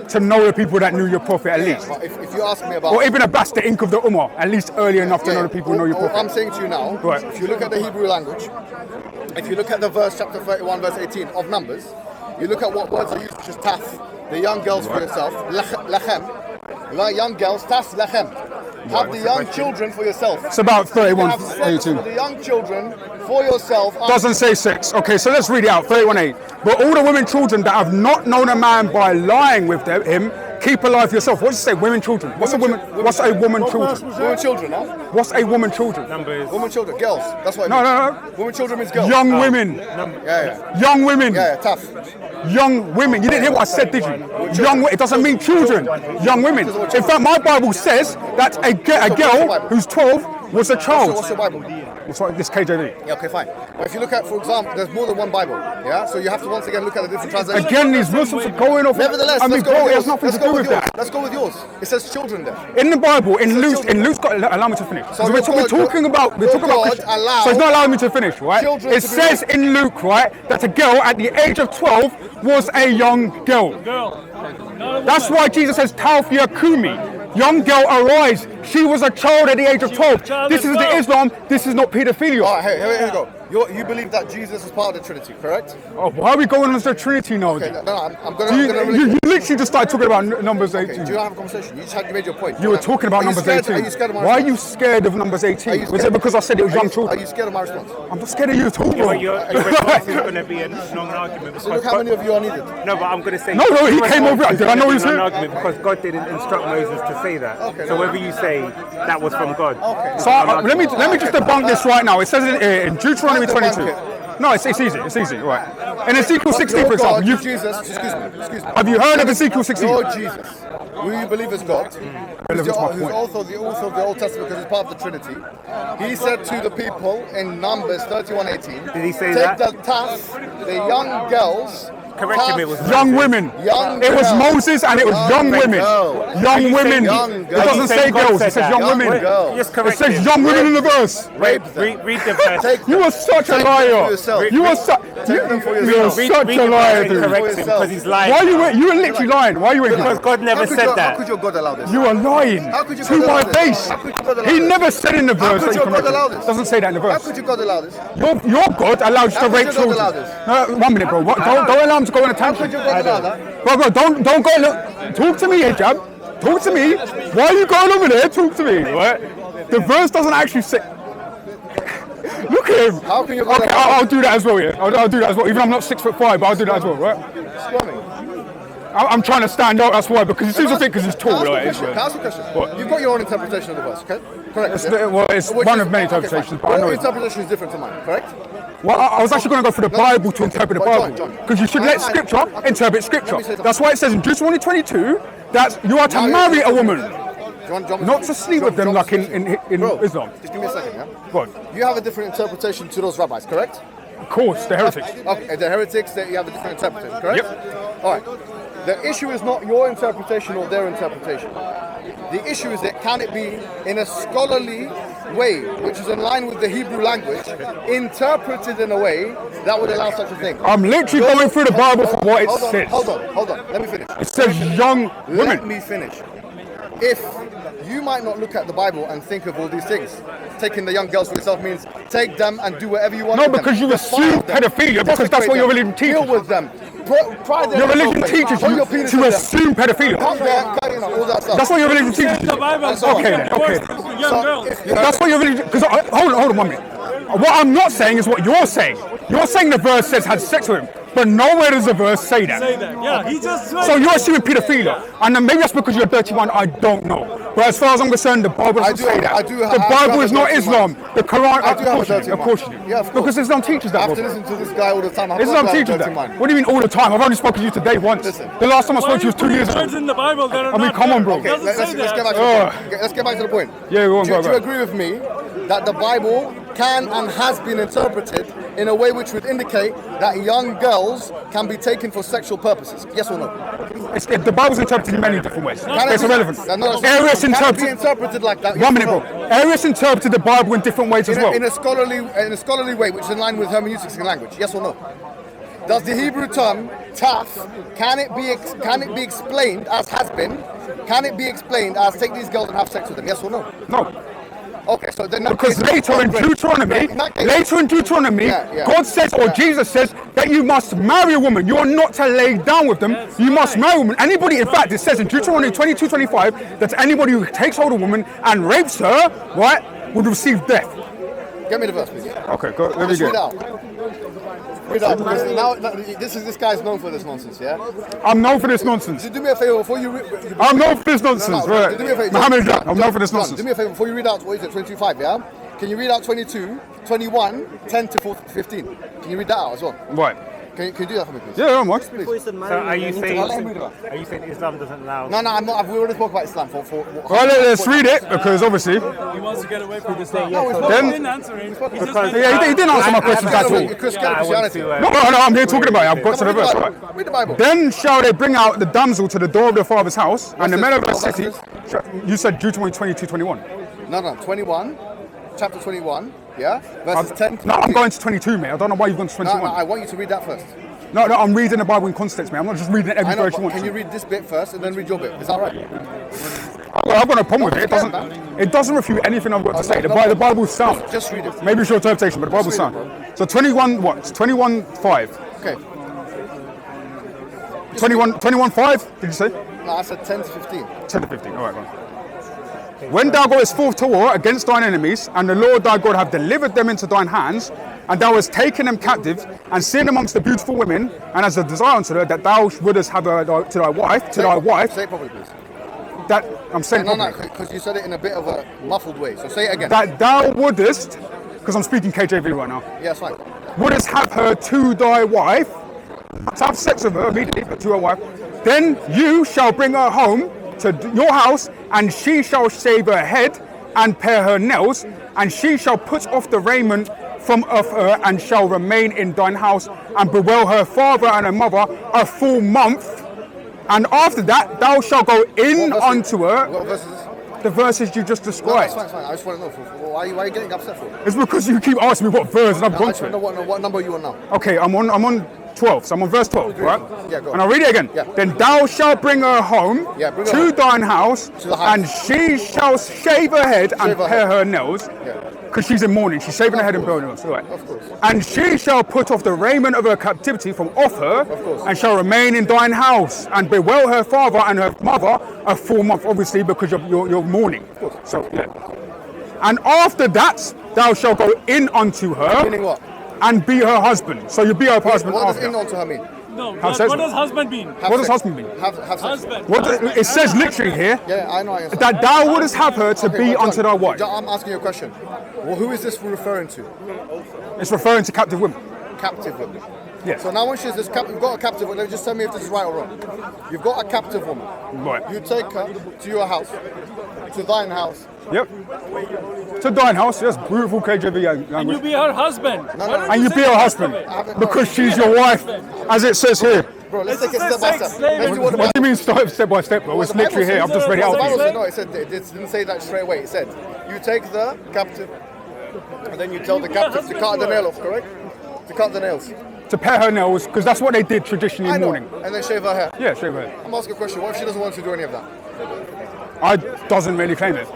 to know the people that knew your prophet at least. If you ask me about... Or Ibn Abbas, the ink of the Ummah, at least early enough to know the people who know your prophet. I'm saying to you now, if you look at the Hebrew language, if you look at the verse, chapter 31, verse 18 of Numbers, you look at what words are used, which is taf, the young girls for yourself, lachem, young girls, tas, lachem. Have the young children for yourself. It's about 31, 18. The young children for yourself. Doesn't say sex. Okay, so let's read it out. 31:8. But all the women children that have not known a man by lying with him, keep alive yourself. What does it say? Women children. What's a woman children? Women children, huh? What's a woman children? Women children, girls. That's what it means. No. Women children means girls. Young women. Young women. Yeah, tough. Young women. You didn't hear what I said, did you? Young. It doesn't mean children. Young women. In fact, my Bible says that a girl who's 12 was a child. What's your Bible? What's like this KJV? Yeah, okay, fine. But if you look at, for example, there's more than one Bible, yeah? So you have to once again look at the different translations. Again, these Muslims are going off. Nevertheless, I mean, let's go bro, with it has yours. nothing Let's to go do with with yours. that. Let's go with yours. It says children there. In the Bible, in Luke, children. allow me to finish. So we're talking about God Christian. allowed So it's not allowing me to finish, right? children It to be says in Luke, right, that a girl at the age of 12 was a young girl. That's why Jesus says, Tawfiya Kumi. Young girl, arise. She was a child at the age of 12. This is the Islam. This is not pedophilia. All right, here we go. You believe that Jesus is part of the Trinity, correct? Oh, why are we going on to the Trinity now? Okay, no, I'm going You to... literally just started talking about numbers 18. Okay, do you have a conversation? You just had made your point. You were talking about numbers 18. Are you scared of my Why are response? you scared of numbers 18? Was scared? it because I said it was young Are children? you scared of my response? I'm not scared of you at all, bro. Your response is going to be a non-argument. So look how many of you are needed. No, but I'm going to say... No, he came over. Did I know he was here? Non-argument because God didn't instruct Moses to say that. Okay, so whether you say that was from God... Okay. So let me just debunk this right now. It says in Deuteronomy 22. No, it's easy. It's easy, right? In Ezekiel 16, for example, Jesus, excuse me. have you heard of Ezekiel 16? Lord Jesus, who you believe is God, Relevant to my who's point. also the author of the Old Testament because he's part of the Trinity, he said to the people in Numbers 31:18, Did he say take that? the task, the young girls, Correct him, it was Young women. It was Moses and it was young women. Young women. young It girls. doesn't say God girls, said it says that. young Young women. girls. Just It correct says him. young women in the verse. Rape them. Read the verse. Take You are such a Take them liar. for yourself. You are such Take them for you are yourself. such Read a the liar, verse and dude. correct him because he's lying. Why you were literally lying? Why are you Because lying? God never said How that. could your God allow this? You are lying How could you to God my allow this? face. How could you God allow He this? never said in the How verse could that your you God corrected. allow this? Doesn't say that in the How verse. could your God allow this? Your God allows you How to could rape your God children. allow this? No, 1 minute, bro. Don't allow him to go on a How could tangent. your God allow that? Bro, don't go. Look, talk to me, Hijab. Talk to me. Why are you going over there? Talk to me, right? The verse doesn't actually say. Look at him. How can your God Okay, allow I'll do that as well, yeah. I'll do that as well. Even though I'm not 6'5", but I'll do that as well, right? I'm trying to stand out, that's why, because he seems to think because he's tall, Can I like ask you a question? What? You've got your own interpretation of the verse, okay? Correct. It's Which one is- of many okay, interpretations, fine. but I know Your it. interpretation is different to mine, correct? Well, I was actually going to go for the Bible to interpret the But Bible. John. Because you should let Scripture interpret Scripture. Let me say something. That's why it says in Deuteronomy 22 that you are to Now marry you're- a woman, John, not to sleep with them like in Bro, Islam. just give me a second, yeah? But, You have a different interpretation to those rabbis, correct? of course, the heretics. Okay, the heretics, you have a different interpretation, correct? Yep. All right. The issue is not your interpretation or their interpretation. The issue is that can it be in a scholarly way, which is in line with the Hebrew language, interpreted in a way that would allow such a thing? I'm literally going through the Bible for what it says. Hold on. Let me finish. It says young Let women. me finish. If you might not look at the Bible and think of all these things, taking the young girls for yourself means take them and do whatever you want. No, with them. because you Defile assume them. pedophilia, because that's Desecrate what your them. religion teaches. Deal with them. Pride Your religion teaches Put you your penis to in them. assume pedophilia. Come there, all that stuff. That's what your religion teaches you. The Bible That's all. Okay, okay. Young girls. That's what your religion. Because hold on 1 minute. What I'm not saying is what you're saying. You're saying the verse says had sex with him, but nowhere does the verse say that. Say that. Yeah, he just said So you're assuming pedophilia, and then maybe that's because you're a dirty one. I don't know. But as far as I'm concerned, the Bible doesn't say that. The Bible is not Islam. The Quran. I do have a dirty Of mind. course you do. Yeah, of course. Because Islam teaches I that. have to bro. listen to this guy all the time. Islam teaches that. What do you mean all the time? I've only spoken to you today once. Listen. The last time I Why spoke to you was 2 years words ago. in the Bible that are I mean, not come on, there? bro. It doesn't Let's say get that. back to the point. Let's get back to the point. Yeah, go on, Do go you on. agree with me that the Bible can and has been interpreted in a way which would indicate that young girls can be taken for sexual purposes? Yes or no? The Bible's interpreted in many different ways. Can it It's be- irrelevant. No, Arius can it be interpreted. interpreted like that? Yes 1 or minute, no? bro. Arius interpreted the Bible in different ways as well. In a scholarly way, which is in line with hermeneutics in language. Yes or no? Does the Hebrew term taf can it be explained as has been? Can it be explained as take these girls and have sex with them? Yes or no? No. Okay, so then Because later in Deuteronomy, Yeah. God says, or Jesus says, that you must marry a woman. You are not to lay down with them. You must marry a woman. Anybody, in fact, it says in Deuteronomy 22:25 that anybody who takes hold of a woman and rapes her, right, would receive death. Get me the verse, please. Okay, go. Let me Just read get. out. Read out, because now this guy's known for this nonsense, yeah? I'm known for this nonsense. Do me a favor before you read. I'm known for this nonsense, right? Do me a favor. Mohammed, I'm known for this John, nonsense. do me a favor before you read out, what is it, 25, yeah? Can you read out 22, 21, 10 to 15? Can you read that out as well? Right. Can you do that for me, please? Yeah, I'm right. So are you saying Islam doesn't allow? No, I'm not. We already spoke about Islam Well, let's read it because obviously. He wants to get away from this. No, Then- He didn't answer him. Yeah, he didn't answer my questions at all. Christianity. No, I'm here talking about it. I've got to the verse. Right. Read the Bible. Then shall they bring out the damsel to the door of the father's house, and the men of the city. You said Deuteronomy 22:21. No, 21, chapter 21, yeah, verses 10 to No, I'm 15. going to 22, mate. I don't know why you've gone to No, 21. I want you to read that first. No, I'm reading the Bible in context, mate. I'm not just reading every I know, verse you but want can to. you read this bit first and then read your bit? Is that right? Well, I've got no problem with it. It doesn't refute anything I've got to say. The Bible's sound. Just read it. Maybe it's your interpretation, but the Bible's sound. So 21, what? It's 21:5. Okay. 21:5, did you say? No, I said 10 to 15. 10 to 15, all right, go on. When thou goest forth to war against thine enemies, and the Lord thy God have delivered them into thine hands, and thou hast taken them captive, and seen amongst the beautiful women, and as a desire unto her, that thou wouldest have her to thy wife, Say it properly, please. that, I'm saying No, properly, because you said it in a bit of a muffled way. So say it again. that thou wouldest, because I'm speaking KJV right now, Yeah, it's fine. wouldest have her to thy wife, to have sex with her immediately, but to her wife, then you shall bring her home to your house, and she shall shave her head and pare her nails, and she shall put off the raiment from off her, and shall remain in thine house, and bewail her father and her mother a full month. And after that, thou shalt go in unto her. What verse is this? The verses you just No, it's described. fine, it's fine. I just want to know. Why are you getting upset for? It's because you keep asking me what verse, and I've I gone just to want to it. know what number you on now. Okay, I'm on 12, so I'm on verse 12, right? Yeah, go on. And I'll read it again. Yeah. Then thou shalt bring her home Yeah, bring her to home. thine house, To the house. and she shall shave her head and Shave her pare head. her nails, Yeah. because she's in mourning. She's shaving her head and paring her nails. Right. Of course. And she shall put off the raiment of her captivity from off her, course. and shall remain in thine house, and bewail her father and her mother a full month, obviously, because you're mourning. So, yeah. And after that, thou shalt go in unto her, Meaning what? and be her husband. So you be her husband What does after. in onto her mean? No, Have what sex with- does husband mean? What does husband mean? Have sex. Husband. It says literally here Yeah, I know. I understand. that thou wouldest have her to Okay, be but unto thy wife. John, I'm asking you a question. Well, who is this referring to? It's referring to captive women. Captive women. Yes. So now when she's this you've got a captive woman, just tell me if this is right or wrong. You've got a captive woman. Right. You take her to your house, to thine house. Yep. To thine house, yes, beautiful KJV And you language. be her husband. No, Why no. don't And you say be her the husband rest of it? because she's your wife, as it says here. Bro, let's It's take it just step by sex step. slave. Let's do what the What do you Bible mean step by step, bro? It's the Bible literally here. says. I've just read it out The for Bible you. said, no, it didn't say that straight away. It said, you take the captive, and then you tell the captive to cut the nail off, correct? To cut the nails. To pare her nails, because that's what they did traditionally I in know. mourning. And then shave her hair. Yeah, shave her head. I'm asking a question. What if she doesn't want to do any of that? Doesn't really claim it.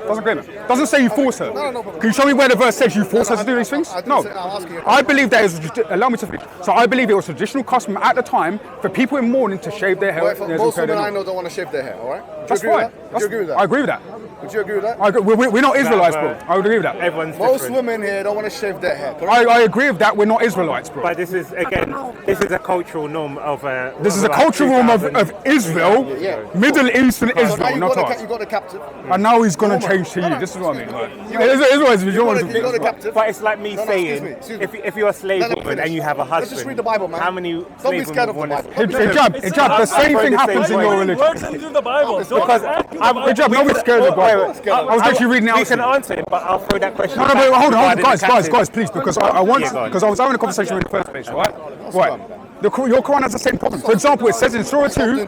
Doesn't claim it. Doesn't say you force her. No problem. Can you show me where the verse says you force her to do these things? I didn't No. say- I'm asking you. I believe that is, allow me to finish. So I believe it was traditional custom at the time for people in mourning to shave their hair. Well, if nails and most pare their women I nails. know don't want to shave their hair, all right? Do That's you agree fine. with that? Would you agree with that? I agree with that. Would you agree with that? I agree. We're not Israelites, bro. I would agree with that. Everyone's Most different. women here don't want to shave their hair, correct? I agree with that. We're not Israelites, bro. But this is a cultural norm of. This is a like cultural norm of 2000. Israel, Yeah. Middle Eastern So now Israel, not us. you got a captive. And now he's going to change to you. This is what I mean. Like, Israelites, You got a captive. But it's like me No, saying, excuse me. if you're a slave Let me woman finish. and you have a Let's husband, just read the Bible, man. how many Don't be slave scared women of the want Bible. Hijab, the same thing happens in your religion. Words into the Bible. Don't Because ask the I'm- Bible. Hijab, nobody's scared of the Bible. Wait, I was literally reading it We out to can you. answer it, but I'll throw that question. No, but back hold on, regarding the captive. guys, please, because I want, Yeah, go on. because I was having a conversation with you in the first place, right? Right. Your Quran has the same problem. For example, it says in Surah 2,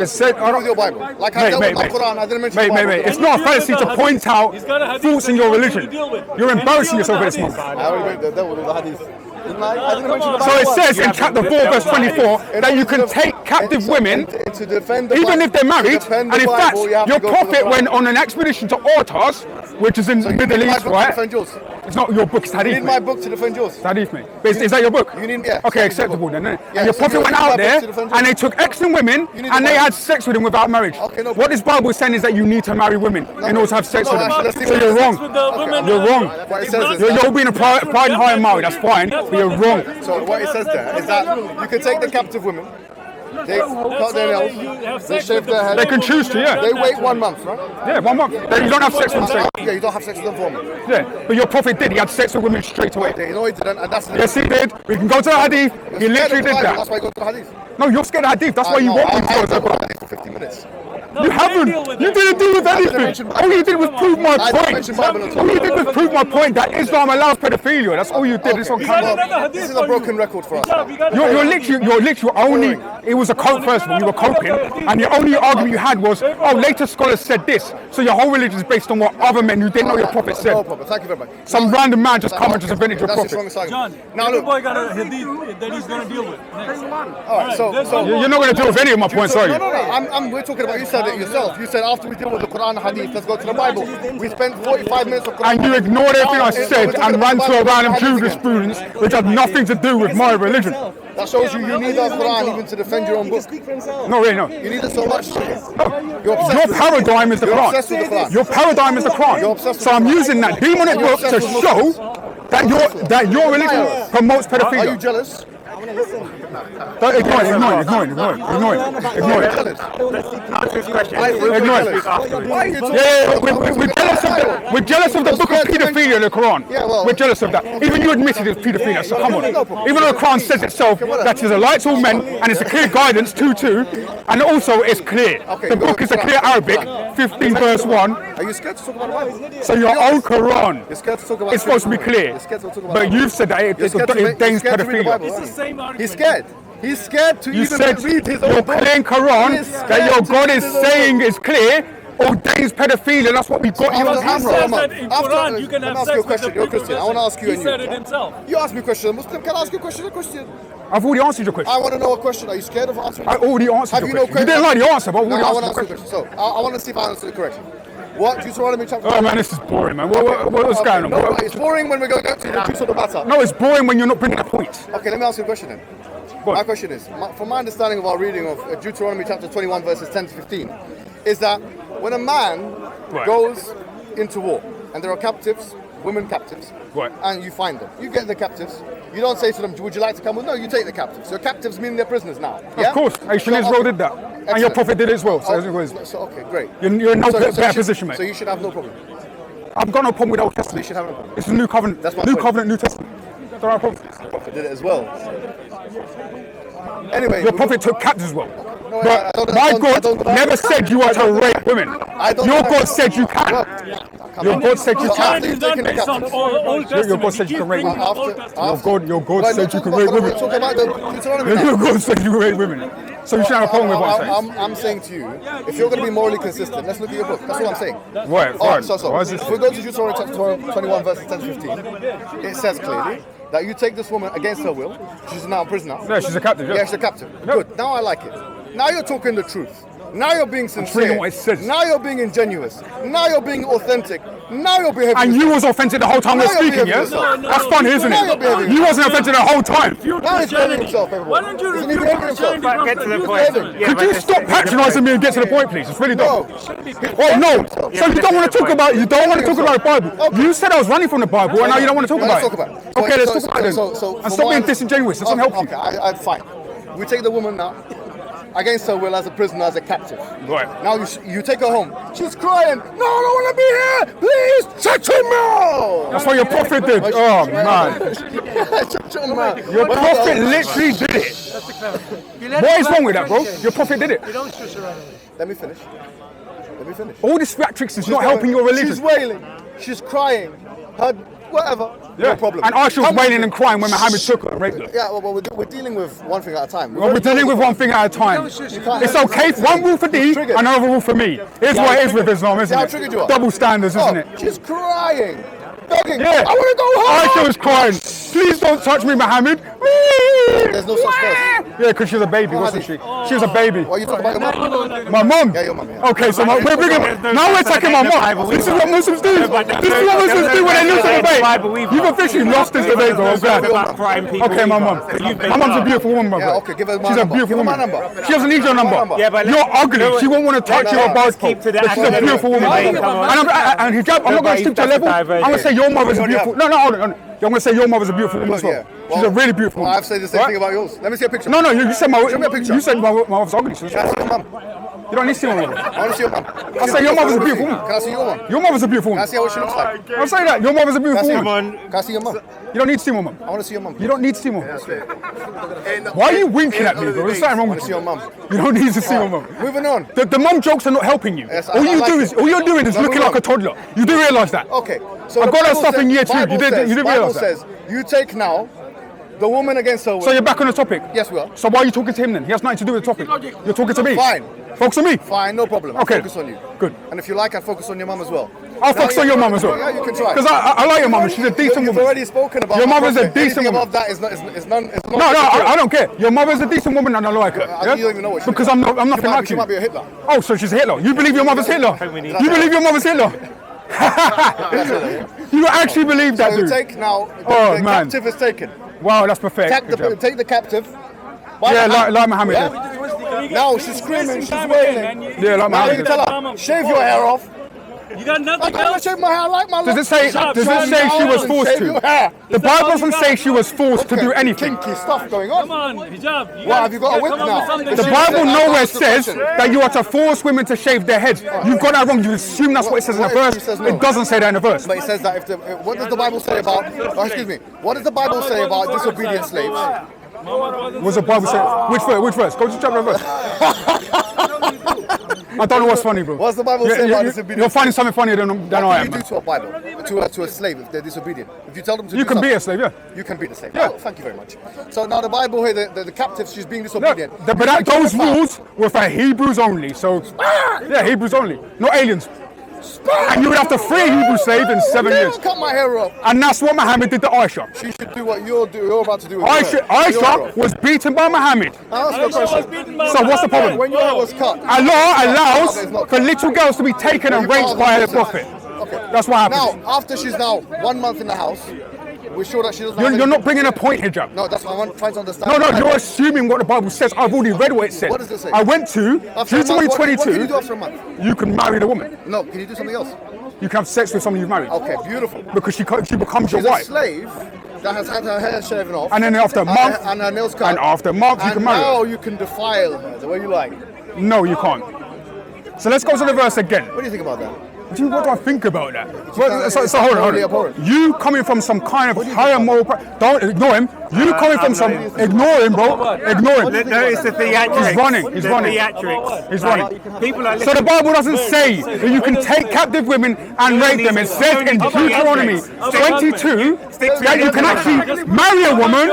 it said, I don't with your Bible. Like I dealt with my Quran, I didn't mention the Bible. It's not a fantasy to point out faults in your religion. You're embarrassing yourself this month. I already went the devil with the hadith. I didn't mention the So Bible. it says in chapter 4, verse 24, that you can take captive women, to defend the even Bible, if they're married. to defend And the in fact, Bible, you have your to go to the prophet Quran. went on an expedition to Ortas, which is in the You Middle need my East, book to right? defend yours. It's not your book, it's You hadith, need my mate. book to defend yours. It's hadith, mate. But is that your book? You need, yeah. Okay, it's acceptable your then, book. innit? Yeah, And your so prophet you went need my out book there to defend and yours. they took excellent women You need and the they Bible. had sex with them without marriage. Okay, no What this Bible is saying is that you need to marry women in order to have sex No, with them. actually, let's So leave it you're at wrong. With the women, You're wrong. What it says is You're being a pride and high and Maori, that's fine, but you're wrong. So what it says there is that you can take the captive women, They cut their nails. They shave their head. They can choose to, yeah. They wait 1 month, right? Yeah, 1 month. Then you don't have sex with them straight. Yeah, you don't have sex with them for a month. Yeah, but your prophet did. He had sex with women straight away. You know he didn't, and that's Yes, he did. We can go to the hadith. He literally did that. That's why you go to the hadith. No, you're scared of hadith. That's why you want me to go to the Quran. For 50 minutes. You haven't. You didn't deal with anything. All you did was prove my point. All you did was prove my point that Islam allows pedophilia. That's all you did. It's on camera. This is a broken record for us. You're literally only. It was a quote first of all. You were coping, and the only argument you had was, oh, later scholars said this. So your whole religion is based on what other men who didn't know your prophet said. No problem. Thank you very much. Some random man just come and just invented your That's prophet. the strongest John, argument. Now look. boy got a hadith that he's going to deal with next. All right, so You're not going to deal with any of my points, are you? No. We're talking about, you said it yourself. You said after we deal with the Quran and Hadith, let's go to the Bible. We spent 45 minutes of Quran. And you ignored everything I said and ran to a random jurisprudence which had nothing to do with my religion. That shows you need the Quran even to defend your own book. No, really, no. You need it so much. Your paradigm is the You're Quran. obsessed with the Quran. Your paradigm is the You're Quran. obsessed with So I'm the Quran. using that demonic You're book to obsessed with show that your religion promotes Are you pedophilia. jealous? Don't ignore it. Answer his question. Ignore it. Why are you talking? Yeah, we're jealous of the book of paedophilia in the Quran. Yeah, well- We're jealous of that. Even you admitted it's paedophilia, so come on. Even though the Quran says itself that is a light to all men and it's a clear guidance, 2:2, and also it's clear. The book is a clear Arabic, 15 verse 1. Are you scared to talk about the Bible? So your own Quran You're scared to talk about is supposed to be clear. You're scared to talk about But you've said that it ordains to read the pedophilia. Bible. It's the same argument. He's scared. He's scared to You even said read his your own book. clear Quran He is that your scared to God read is his own saying book. is clear ordains pedophilia. That's what we got you Because on he camera. says that in Quran you can have sex with the You're a Christian. I want to ask you He and said you. it himself. You asked me a question. A Muslim, can I ask you a question? A question. I've already answered your question. I want to know a question. Are you scared of answering? I already answered Have your you no question. You didn't like the answer, but I've No, already I want to answered ask the you a question. question. So I want to see if I answered it correctly. What Deuteronomy chapter? Oh man, this is boring, man. What's going on? No, it's boring when we go to the truth of the matter. No, it's boring when you're not bringing a point. Okay, let me ask you a question then. Go on. My question is, from my understanding of our reading of Deuteronomy chapter 21 verses 10 to 15, is that when a man Right. goes into war and there are captives, women captives, Right. and you find them, you get the captives. You don't say to them, would you like to come with? No, you take the captives. So captives mean they're prisoners now. Yeah? Of course, ancient Israel did that. And your Excellent. prophet did it as well. So So okay, great. you're in no So better you should- position, So mate. you should have no problem. I've got no problem with Old You Testament. should have no problem. It's a new covenant. That's my New point. covenant, New Testament. Don't have a problem. Prophet did it as well. Anyway, Your prophet took captives as well. No, But I my don't- God never said you are to rape women. don't- Your God said you can. Your God said you So can. after It's not based on Old Testament. Your God said you keep can rape bringing women. up Old Testament. Your God Right, said you no, can no, rape no, women. Talk about the Deuteronomy now. Your God said you can rape women. So you shouldn't have a problem with what I'm saying. I'm saying to you, if you're going to be morally consistent, let's look at your book. That's what I'm saying. Right, All fine. right, Why is this? if we go to Deuteronomy chapter 21, verses 10 to 15, it says clearly that you take this woman against her will. She's now a prisoner. Yeah, she's a captive. Yeah, she's a captive. Good. Now I like it. Now you're talking the truth. Now you're being sincere. reading what it says. Now you're being ingenuous. Now you're being authentic. Now you're behaving. And you was authentic the whole time we're Now you're speaking, behaving yeah? yourself. That's funny, isn't Now you're it? behaving You wasn't authentic the whole time. Now he's behaving himself, everyone. Why don't you Isn't he refute behaving himself? Christianity But from get to the the point. David, Yeah, Could but you this- stop patronising me and get to the point, please? It's really dumb. No. Oh no! So you don't want to talk about the Bible. You said I was running from the Bible, and now you don't want to talk Let's about talk it. about it. Okay, let's So- talk about it. so- then. so And from stop what being I- disingenuous. It doesn't help you. Okay, I'm fine. We take the woman now against her will as a prisoner, as a captive. Right. Now you take her home. She's crying. No, I don't want to be here. Please, shut your mouth. That's what your prophet did. Oh man, Shut your mouth. your prophet literally did it. What is wrong with that, bro? Your prophet did it. Let me finish. Let me finish. All this theatrics is not helping your religion. She's wailing. She's crying. Her whatever. Yeah. No problem. And Aisha was Come wailing with and crying when Muhammad took her and raped her. Yeah, well, we're dealing with one thing at a time. Well, we're dealing with one thing at a time. It's okay. One rule for thee, Triggered. another rule for me. Here's what it is with Islam, isn't Yeah, it? triggered you up. Double standards, isn't it? She's crying. Begging. Yeah. I want to go home. Aisha was crying. Please don't touch me, Muhammad. There's no such person. Yeah, because she's a baby, wasn't she? She was a baby. Why you talking about your mom? My mum. Yeah, your mum, yeah. Okay, so we're bringing. Now we're attacking my mum. This is what Muslims do. This is what Muslims do when they lose the debate. You've officially lost this debate, bro. I'm glad. Okay, my mum. My mum's a beautiful woman, my Yeah, bro. okay, give her my She's a number. beautiful Give her my woman. number. She doesn't need your number. Yeah, but You're ugly. She won't want to touch you or both. keep to the But she's a beautiful woman. academic And debate, come on. hijab, I'm not going to stick to a level. I'm going to say your mother's a beautiful. No, hold on. I'm gonna say your mother's a beautiful woman as well. She's a really beautiful woman. I've said the same thing about yours. Let me see a picture. No, you said Show me a picture. you said my mother's ugly. So Can I see your mum? you don't need to see my mother. I want to see your mum. I say your mother's a beautiful woman. Can I see your mum? Your mother's a beautiful Can I woman. see what she looks like? I'm saying that your mother's a beautiful Can I see woman. your mum? Can I see your mum? You don't need to see my mum. I want to see your mum. You don't need to see my mum. Why are you winking at me, bro? There's something wrong I want with to see you. your mum. You don't need to see my mum. Moving on. The mum jokes are not helping you. Yes, all I like all you're doing is No, looking move like a on. toddler. You do realise that? Okay. So I the got that Bible stuff in year 2. Bible You did says- realise Bible that? says you take now the woman against her will. So you're back on the topic? Yes, we are. So why are you talking to him then? He has nothing to do with the topic. You're talking to me. Fine. Focus on me. Fine, no problem. Okay. I'll focus on you. Good. And if you like, I'll focus on your mum as well. I'll focus on your mum as well. Yeah, you can try. Because I like your mum. She's a decent You've woman. already spoken about Your my mother's a prophet. decent Anything woman. above that is not. No, I don't care. Your mother's a decent woman and I like her. You don't even know what she Because is. I'm nothing She like you. might be a Hitler. Oh, so she's a Hitler. You believe your mother's Hitler? You believe your mother's Hitler? You actually believe that, So you dude? take now. Oh, the man. captive is taken. Wow, that's perfect. Good job. Take the captive. Yeah, like Muhammad did. Now she's screaming, she's wailing. Yeah, like Now Muhammad you did. tell her, shave your hair off. You got I nothing gotta else? shave my hair like my Does it say she was forced Shave your to? hair. The Bible doesn't say she was forced to do anything. Kinky stuff going Come on. on, hijab. Well, have you got a whip come up now? with something. The She Bible said, nowhere ask the says question. that you are to force women to shave their heads. You've got that wrong. You assume that's what it says in the What if verse. he says no? It doesn't say that in the verse. But it says that what does the Bible say about? Oh, excuse me. What does the Bible say about disobedient slaves? What's the Bible say? Which verse? Go to chapter and verse. I don't know what's funny, bro. What's the Bible say about disobedient? You're finding something funnier than What I can am. you do to a Bible, to a slave if they're disobedient? If you tell them to You do can be something, a slave, yeah. you can beat the slave. Yeah. Oh, thank you very much. So now the Bible here, the captive, she's being No, disobedient. but those rules were for Hebrews only. So, yeah, Hebrews only, not aliens. And you would have to free a Hebrew slave in 7 Never years. cut my hair off. And that's what Muhammad did to Aisha. She should do what you're about to do. With your hair. Your Aisha hair. was beaten by Muhammad. Now ask you a question. So what's the problem? When your hair was cut, Allah allows for little girls to be taken and raped by the Prophet. okay. That's what Now, happens. after she's now 1 month in the house, we're sure that she doesn't. have You're any- not bringing a point, Hijab. No, that's what I'm trying to understand. No, you're assuming what the Bible says. I've already read what it said. What does it say? I went to After a month, what can you do 2022. after a month? You can marry the woman. No, can you do something else? You can have sex with someone you've married. Okay, beautiful. Because she becomes your She's a wife. slave that has had her hair shaven off. And then after a month, and her nails cut. and after a month, you and can marry now her. you can defile her the way you like. No, you can't. So let's go to the verse again. What do you think about that? What do I think about that? Well, so hold Morally on. abhorrent. You coming from some kind of higher moral... Don't ignore him. You coming from some... Ignore him, bro. Ignore him. No, it's the theatrics. He's running. He's The running. theatrics. He's Like, running. People are So the Bible doesn't say that you can take captive women and rape them. It says in Deuteronomy 22 that you can actually marry a woman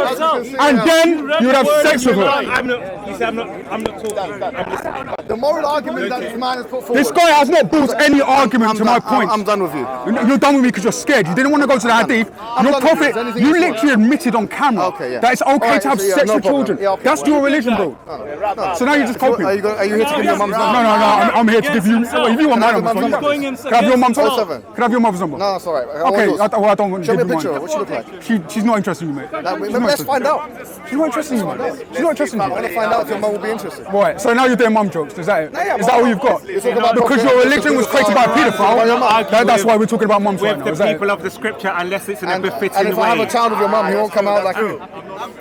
and then you would have sex with her. I'm not talking. The moral argument that this man has put forward. This guy has not brought any argument to my point. I'm done with you. You're done with me because you're scared. You didn't want to go to the hadith. done Your with prophet, you. Is there anything you else? literally admitted on camera Okay, yeah. that it's okay Alright, to have so yeah, sex no with problem. children. Yeah, okay, That's well, your religion, bro. So now you're just coping. Are you here to give your mum's number? No, I'm here to give you. If you want my number, Can I have Going can in I have your mum's Oh, number? seven. Can I have your mother's number? No, that's all right. Okay, I don't want to Show me give a you picture. mine. What she look like? She's not interested in you, mate. Let's find out. She's not interested in you, man. She's not interested I in want you. to find out if your mum will be interested. Right, so now you're doing mum jokes. Is that it? yeah, Is that all you've got? You're talking about Because your religion was created by a paedophile. That's why we're talking about mums right with now. Is the that it? people of the scripture unless it's in a And befitting if I have a way. child with your mum, he won't come out like you.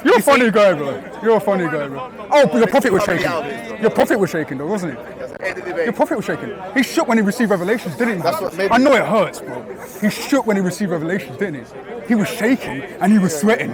You're a funny guy, bro. You're a funny guy, bro. Oh, but your prophet was shaking. Your prophet was shaking, though, wasn't he? Your prophet was shaking. He shook when he received revelations, didn't he? That's what made I me- know it hurts, bro. He shook when he received revelations, didn't he? He was shaking and he was sweating.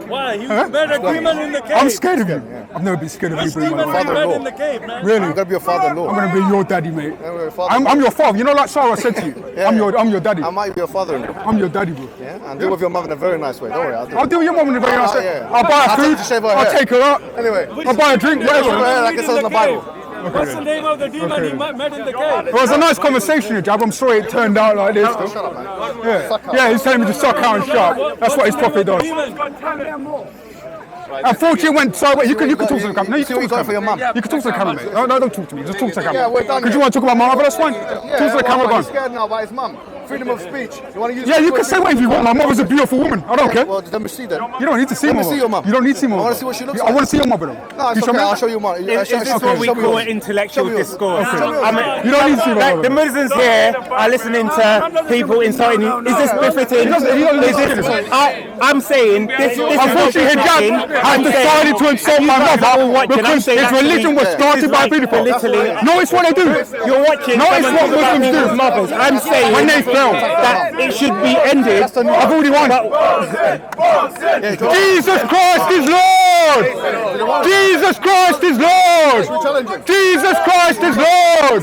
Why? You met a demon in the cave. I'm scared of you. I've never been scared of you, Demon bro. we father-in-law. met in the cave, man. Really? I'm gonna be your father-in-law. I'm gonna be your daddy, mate. your father-in-law. I'm your father. You know, like Sarah said to you. I'm your daddy. I might be your father-in-law. I'm your daddy, bro. Yeah, and deal with your mum in a very nice way. Don't worry, I'll do I'll it. deal with your mum in a very nice way. yeah. I'll buy her I'll take food. her to shave her I'll hair. take her out. Anyway, I'll buy a drink, shave her whatever. hair like it says in the Bible. What's the name of the demon he met in the cave? It was a nice conversation, Jab. I'm sorry it turned out like this. Shut up, man. Yeah, he's telling me to suck out and shut. That's what his prophet does. Unfortunately, it went so. You can talk to the camera. No, you can talk to the for your mum. camera. You can talk to the camera, mate. No, don't talk to me. Just talk to the Yeah, we're camera. done Because you here. want to talk about my mother, that's fine. Talk to the camera, go He's on. scared now about his mum. freedom of speech. You want to use? Yeah, you can say whatever you want. My mother's a beautiful woman. I don't care. Well, then we see then. You don't need to see Let my me see your mum. You don't need to see my I mother. want to see what she looks I like. want to see your mother though. No, it's okay. I'll show you mine. Is this what we call intellectual discourse? I mean, You don't need to see my like mother. the Muslims here are listening to people insulting you. Is this befitting? I'm saying this is Unfortunately, hijab has decided to insult my mother because its religion was started by people. No, it's what they do. You're watching. No, it's what Muslims do. Mothers. I'm saying When they fail. that it should be ended. I've already won. Jesus Christ is Lord! Jesus Christ is Lord! Jesus Christ is Lord!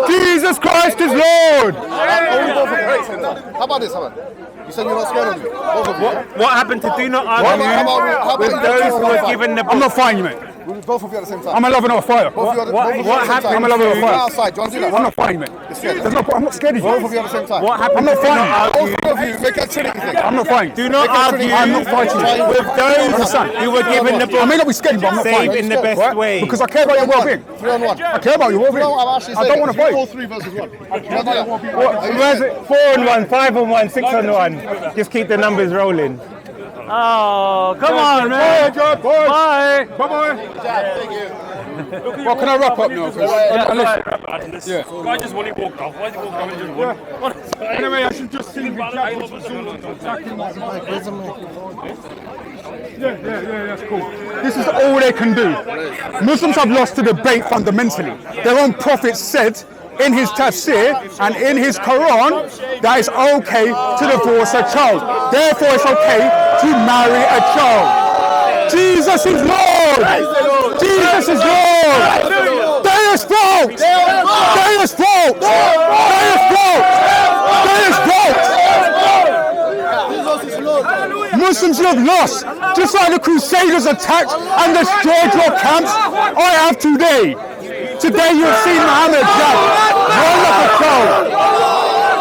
Jesus Christ is Lord! How about this? You said you're not scared of me. Both of you. What happened to do not argue How about with those who were given the I'm not fighting you, mate. both of you at the same time? I'm a lover, not a fighter. What happened? I'm a lover, not a Go fighter. outside. Do you want to do that? I'm not fighting, mate. I'm not scared of Both you. of you at the same time. What happened? I'm not to do not fighting. argue? Both of you make a trinity thing. I'm not fighting. Do not argue I'm not fighting you. with those who were given the I may book. not be scared, but I'm not Save fighting. in the best Right? way. Because I care about your well-being. 3-on-1. I care about your well-being. No, I'm actually I don't want to fight. All 3 versus 1. Where's it? 4-on-1, 5-on-1, 6-on-1. Just keep the numbers rolling. Oh, come on, man. Bye. Bye-bye. Well, can I wrap up now? Why just when he walked off? Why did he walk off and just won? Anyway, I should just see Yeah, that's cool. This is all they can do. Muslims have lost the debate fundamentally. Their own prophet said in his tafsir and in his Quran that it's okay to divorce a child. Therefore, it's okay to marry a child. Jesus is Lord! Jesus is Lord! They is fault! They is fault! They is fault! They is fault! Muslims you have lost, just like the Crusaders attacked and destroyed your camps. I have today. Today you have seen Muhammad Jab roll up a child.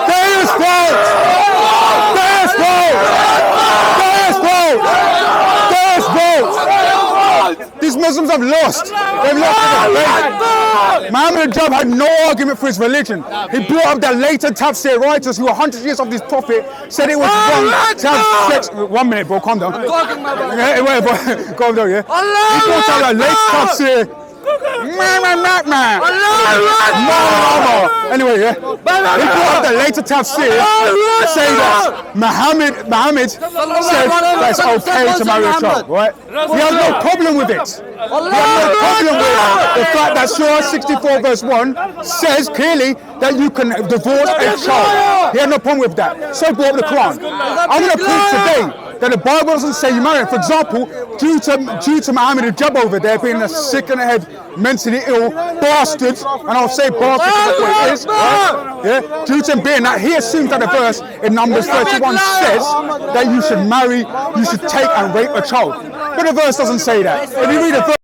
There is fault. There is fault. There is fault. There is fault. These Muslims have lost. They've lost the debate. Muhammad Jab had no argument for his religion. He brought up that later tafsir writers who 100 years of this prophet said it was wrong to have sex. 1 minute, bro, calm down. Yeah, wait, bro, calm down, yeah. He brought up that later tafsir. Anyway, yeah. He brought up the later tafsir saying that Muhammad said that it's okay to marry a child, right? He has no problem with it. He has no problem with the fact that Surah 64 verse 1 says clearly that you can divorce a child. He had no problem with that. So he brought up the Quran. I'm going to prove today that the Bible doesn't say you marry. For example, due to Muhammad Jab over there being a sick in the head, mentally ill bastard, and I'll say bastard because that's what it is, right? Yeah? Due to him being that, he assumes that the verse in Numbers 31 says that you should marry, you should take and rape a child. But the verse doesn't say that. If you read the verse,